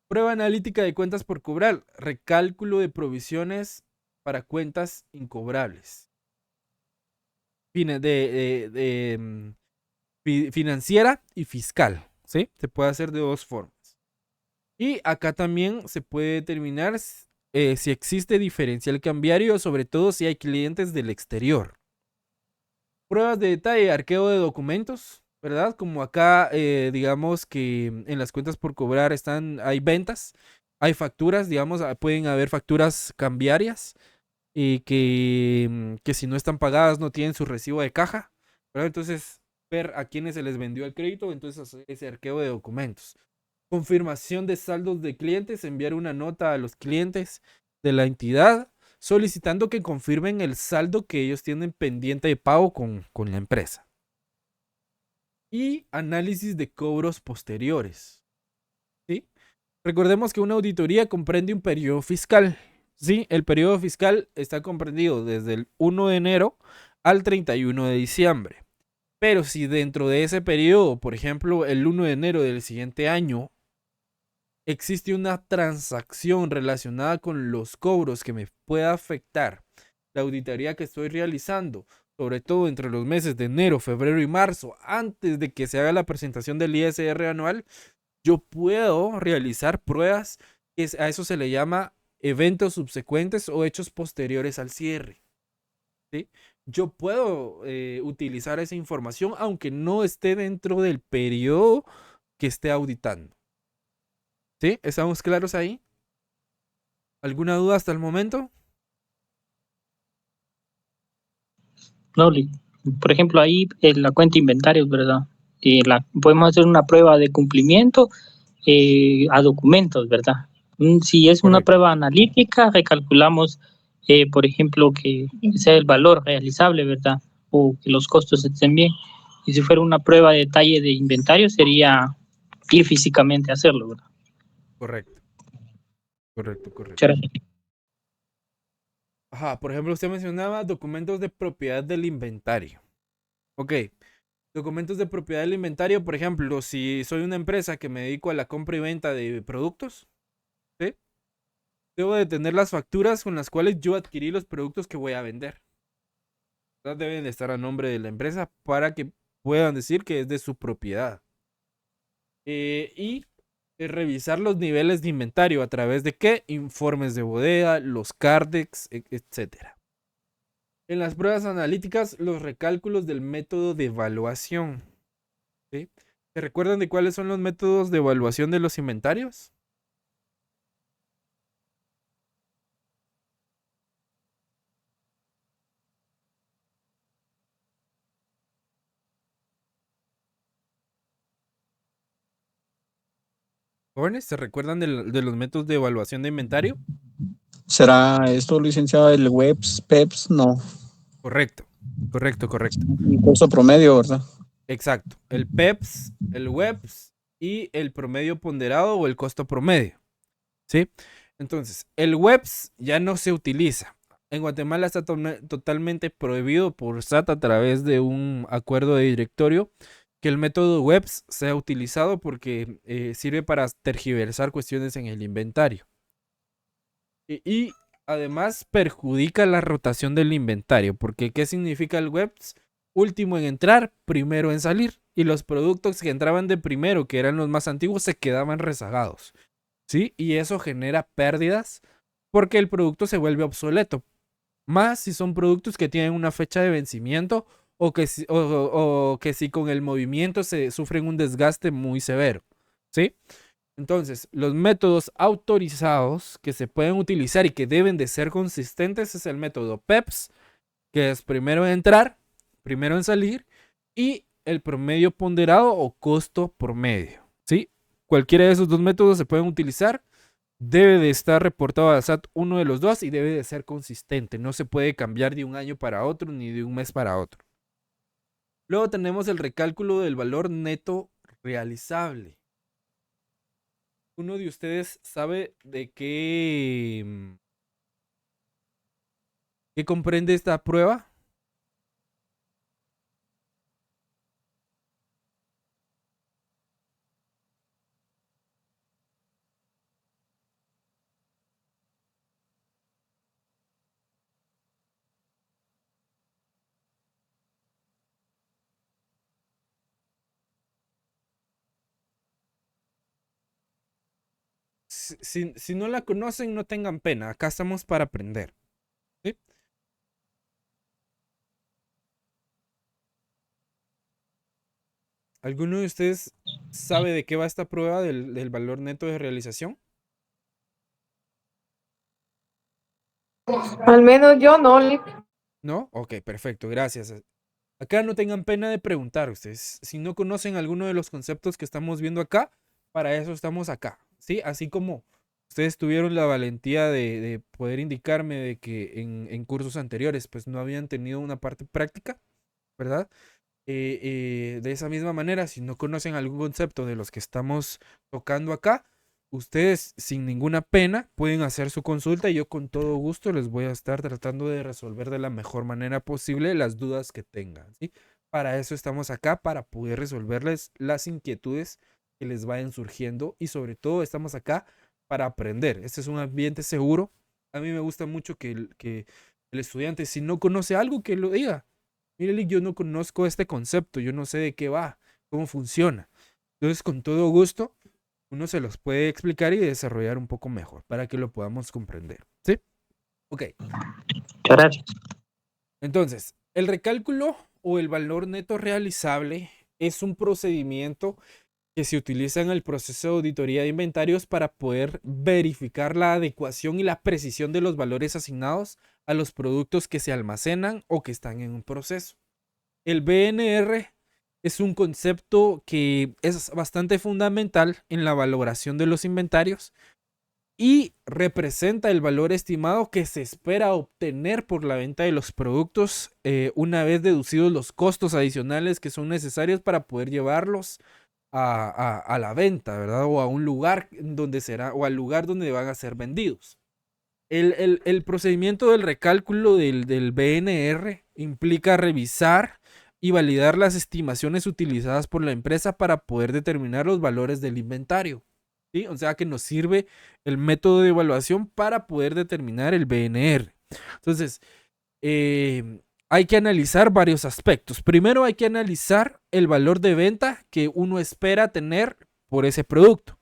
Speaker 1: Prueba analítica de cuentas por cobrar, recálculo de provisiones para cuentas incobrables. Financiera y fiscal, ¿sí? Se puede hacer de dos formas. Y acá también se puede determinar si existe diferencial cambiario, sobre todo si hay clientes del exterior. Pruebas de detalle, arqueo de documentos, ¿verdad? Como acá, digamos que en las cuentas por cobrar hay ventas, hay facturas, digamos, pueden haber facturas cambiarias y que si no están pagadas no tienen su recibo de caja, ¿verdad? Entonces, ver a quiénes se les vendió el crédito, entonces hacer ese arqueo de documentos. Confirmación de saldos de clientes, enviar una nota a los clientes de la entidad solicitando que confirmen el saldo que ellos tienen pendiente de pago con la empresa. Y análisis de cobros posteriores, ¿sí? Recordemos que una auditoría comprende un periodo fiscal, Sí, el periodo fiscal está comprendido desde el 1 de enero al 31 de diciembre. Pero si dentro de ese periodo, por ejemplo, el 1 de enero del siguiente año, existe una transacción relacionada con los cobros que me pueda afectar la auditoría que estoy realizando, sobre todo entre los meses de enero, febrero y marzo, antes de que se haga la presentación del ISR anual, yo puedo realizar pruebas que a eso se le llama eventos subsecuentes o hechos posteriores al cierre. ¿Sí? Yo puedo utilizar esa información aunque no esté dentro del periodo que esté auditando. ¿Sí? ¿Estamos claros ahí? ¿Alguna duda hasta el momento?
Speaker 2: No, por ejemplo, ahí en la cuenta de inventarios, ¿verdad? Podemos hacer una prueba de cumplimiento a documentos, ¿verdad? Si es una
Speaker 1: Correcto.
Speaker 2: prueba analítica, recalculamos, por ejemplo, que sea el valor realizable, ¿verdad? O que los costos estén bien. Y si fuera una prueba de detalle de inventario, sería ir físicamente a hacerlo, ¿verdad?
Speaker 1: Correcto. Correcto, correcto.
Speaker 2: Muchas gracias.
Speaker 1: Ajá, por ejemplo, usted mencionaba documentos de propiedad del inventario. Ok, documentos de propiedad del inventario, por ejemplo, si soy una empresa que me dedico a la compra y venta de productos, ¿sí? Debo de tener las facturas con las cuales yo adquirí los productos que voy a vender. ¿Verdad? Deben de estar a nombre de la empresa para que puedan decir que es de su propiedad. Y revisar los niveles de inventario a través de qué? Informes de bodega, los CARDEX, etcétera. En las pruebas analíticas, los recálculos del método de evaluación. ¿Sí? ¿Se recuerdan de cuáles son los métodos de evaluación de los inventarios? Jóvenes, ¿se recuerdan de los métodos de evaluación de inventario?
Speaker 7: ¿Será esto, licenciado, el WEBS, PEPS? No,
Speaker 1: Correcto, correcto, correcto.
Speaker 7: un costo promedio, ¿verdad?
Speaker 1: Exacto. El PEPS, el WEBS y el promedio ponderado o el costo promedio. ¿Sí? Entonces, el WEBS ya no se utiliza. En Guatemala está totalmente prohibido por SAT a través de un acuerdo de directorio que el método WEBS sea utilizado porque sirve para tergiversar cuestiones en el inventario. Y además perjudica la rotación del inventario, porque ¿qué significa el WEBS? Último en entrar, primero en salir. Y los productos que entraban de primero, que eran los más antiguos, se quedaban rezagados. ¿Sí? Y eso genera pérdidas porque el producto se vuelve obsoleto. Más si son productos que tienen una fecha de vencimiento o que si con el movimiento se sufren un desgaste muy severo. ¿Sí? Entonces, los métodos autorizados que se pueden utilizar y que deben de ser consistentes es el método PEPS, que es primero en entrar, primero en salir, y el promedio ponderado o costo promedio. ¿Sí? Cualquiera de esos dos métodos se pueden utilizar. Debe de estar reportado a SAT uno de los dos y debe de ser consistente. No se puede cambiar de un año para otro ni de un mes para otro. Luego tenemos el recálculo del valor neto realizable. ¿Uno de ustedes sabe de qué comprende esta prueba? Si no la conocen, no tengan pena. Acá estamos para aprender. ¿Sí? ¿Alguno de ustedes sabe de qué va esta prueba del valor neto de realización?
Speaker 3: Al menos yo no.
Speaker 1: ¿No? Ok, perfecto, gracias. Acá no tengan pena de preguntar ustedes. Si no conocen alguno de los conceptos que estamos viendo acá, para eso estamos acá. ¿Sí? Así como ustedes tuvieron la valentía de poder indicarme de que en cursos anteriores pues no habían tenido una parte práctica, ¿verdad? De esa misma manera, si no conocen algún concepto de los que estamos tocando acá, ustedes sin ninguna pena pueden hacer su consulta y yo con todo gusto les voy a estar tratando de resolver de la mejor manera posible las dudas que tengan, ¿sí? Para eso estamos acá, para poder resolverles las inquietudes que les vayan surgiendo y sobre todo estamos acá para aprender. Este es un ambiente seguro. A mí me gusta mucho que el estudiante, si no conoce algo, que lo diga. Mire, Lick, yo no conozco este concepto, yo no sé de qué va, cómo funciona. Entonces, con todo gusto, uno se los puede explicar y desarrollar un poco mejor para que lo podamos comprender. ¿Sí? Ok.
Speaker 2: Gracias.
Speaker 1: Entonces, el recálculo o el valor neto realizable es un procedimiento que se utiliza en el proceso de auditoría de inventarios para poder verificar la adecuación y la precisión de los valores asignados a los productos que se almacenan o que están en un proceso. El BNR es un concepto que es bastante fundamental en la valoración de los inventarios y representa el valor estimado que se espera obtener por la venta de los productos una vez deducidos los costos adicionales que son necesarios para poder llevarlos a la venta, ¿verdad? O a un lugar donde será, o al lugar donde van a ser vendidos. El procedimiento del recálculo del BNR implica revisar y validar las estimaciones utilizadas por la empresa para poder determinar los valores del inventario, ¿sí? O sea que nos sirve el método de evaluación para poder determinar el BNR. Entonces, hay que analizar varios aspectos. Primero hay que analizar el valor de venta que uno espera tener por ese producto.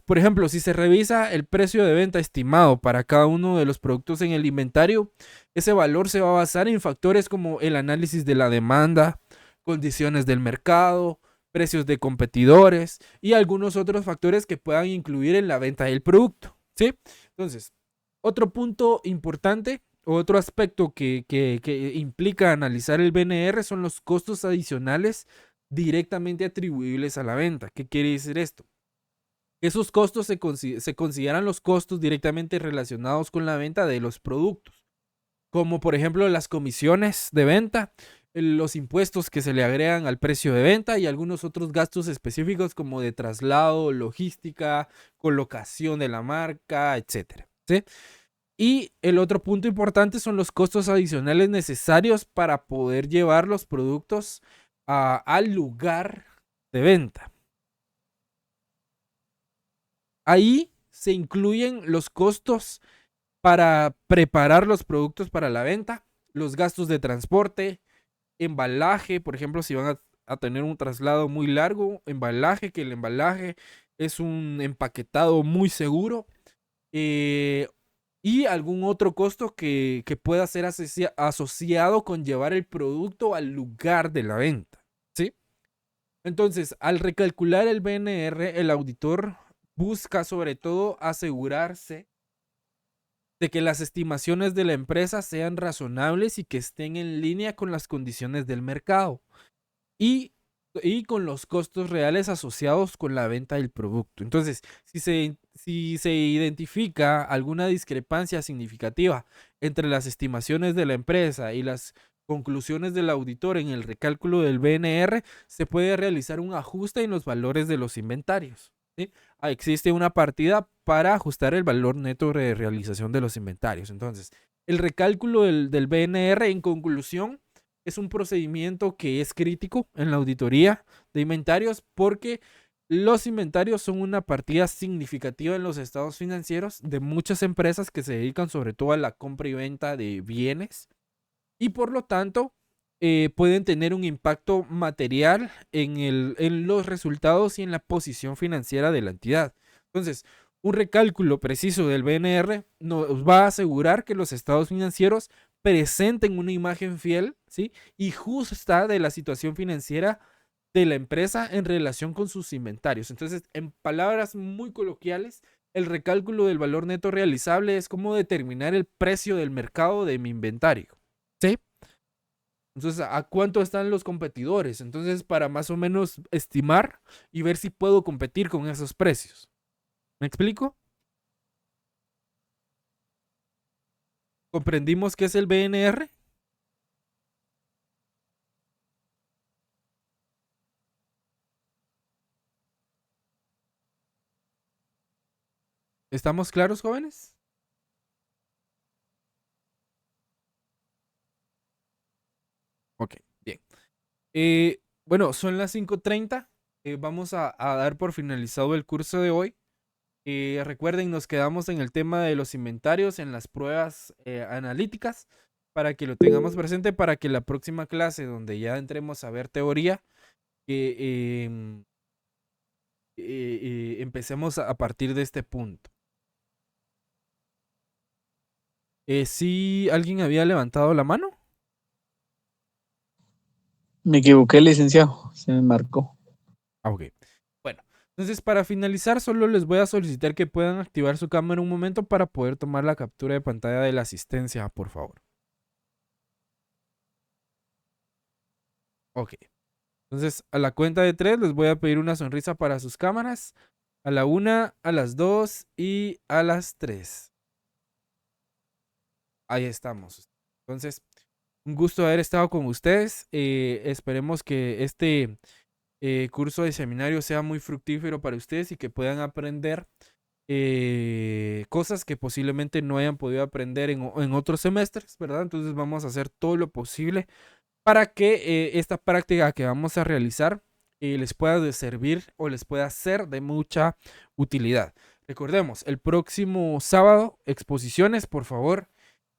Speaker 1: Por ejemplo, si se revisa el precio de venta estimado para cada uno de los productos en el inventario, ese valor se va a basar en factores como el análisis de la demanda, condiciones del mercado, precios de competidores y algunos otros factores que puedan incluir en la venta del producto, ¿sí? Entonces, otro punto importante, otro aspecto que implica analizar el BNR son los costos adicionales directamente atribuibles a la venta. ¿Qué quiere decir esto? Esos costos se consideran los costos directamente relacionados con la venta de los productos, como por ejemplo las comisiones de venta, los impuestos que se le agregan al precio de venta y algunos otros gastos específicos como de traslado, logística, colocación de la marca, etcétera, ¿sí? Y el otro punto importante son los costos adicionales necesarios para poder llevar los productos al lugar de venta. Ahí se incluyen los costos para preparar los productos para la venta, los gastos de transporte, embalaje, por ejemplo, si van a tener un traslado muy largo, embalaje, que el embalaje es un empaquetado muy seguro, y algún otro costo que pueda ser asociado con llevar el producto al lugar de la venta, ¿sí? Entonces, al recalcular el BNR, el auditor busca sobre todo asegurarse de que las estimaciones de la empresa sean razonables y que estén en línea con las condiciones del mercado y, y con los costos reales asociados con la venta del producto. Entonces, si se identifica alguna discrepancia significativa entre las estimaciones de la empresa y las conclusiones del auditor en el recálculo del BNR, se puede realizar un ajuste en los valores de los inventarios, ¿sí? Existe una partida para ajustar el valor neto de realización de los inventarios. Entonces, el recálculo del BNR, en conclusión, es un procedimiento que es crítico en la auditoría de inventarios porque los inventarios son una partida significativa en los estados financieros de muchas empresas que se dedican sobre todo a la compra y venta de bienes y por lo tanto pueden tener un impacto material en los resultados y en la posición financiera de la entidad. Entonces, un recálculo preciso del BNR nos va a asegurar que los estados financieros presenten una imagen fiel, ¿sí? Y justa de la situación financiera de la empresa en relación con sus inventarios. Entonces, en palabras muy coloquiales, el recálculo del valor neto realizable es como determinar el precio del mercado de mi inventario, ¿sí? Entonces, ¿a cuánto están los competidores? Entonces, para más o menos estimar y ver si puedo competir con esos precios. ¿Me explico? ¿Comprendimos qué es el BNR? ¿Estamos claros, jóvenes? Ok, bien. Bueno, son las 5:30. Vamos a dar por finalizado el curso de hoy. Recuerden, nos quedamos en el tema de los inventarios, en las pruebas analíticas, para que lo tengamos presente, para que la próxima clase, donde ya entremos a ver teoría, empecemos a partir de este punto. ¿Sí alguien había levantado la mano?
Speaker 7: Me equivoqué, licenciado. Se me marcó.
Speaker 1: Ok. Bueno, entonces para finalizar, solo les voy a solicitar que puedan activar su cámara un momento para poder tomar la captura de pantalla de la asistencia, por favor. Ok. Entonces, a la cuenta de 3 les voy a pedir una sonrisa para sus cámaras. A la 1, a las 2 y a las 3. Ahí estamos. Entonces, un gusto haber estado con ustedes. Esperemos que este curso de seminario sea muy fructífero para ustedes y que puedan aprender cosas que posiblemente no hayan podido aprender en otros semestres, ¿verdad? Entonces vamos a hacer todo lo posible para que esta práctica que vamos a realizar les pueda servir o les pueda ser de mucha utilidad. Recordemos, el próximo sábado, exposiciones, por favor.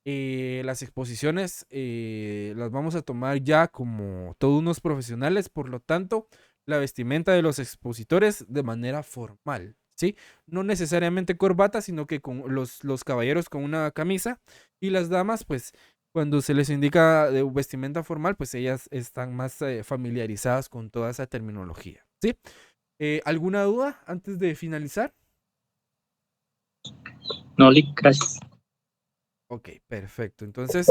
Speaker 1: Las exposiciones las vamos a tomar ya como todos unos profesionales, por lo tanto, la vestimenta de los expositores de manera formal, ¿sí? No necesariamente corbata, sino que con los caballeros con una camisa y las damas, pues, cuando se les indica de vestimenta formal, pues ellas están más familiarizadas con toda esa terminología, ¿sí? ¿Alguna duda antes de finalizar?
Speaker 2: No, gracias.
Speaker 1: Ok, perfecto. Entonces,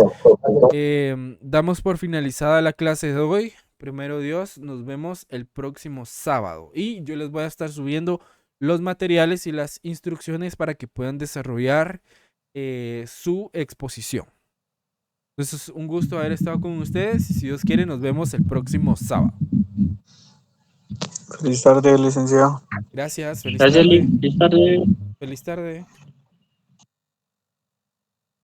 Speaker 1: damos por finalizada la clase de hoy. Primero Dios, nos vemos el próximo sábado. Y yo les voy a estar subiendo los materiales y las instrucciones para que puedan desarrollar su exposición. Entonces, un gusto haber estado con ustedes. Y si Dios quiere, nos vemos el próximo sábado.
Speaker 7: Feliz tarde, licenciado.
Speaker 1: Gracias. Feliz
Speaker 2: Gracias,
Speaker 1: tarde.
Speaker 2: Feliz tarde.
Speaker 1: Feliz tarde.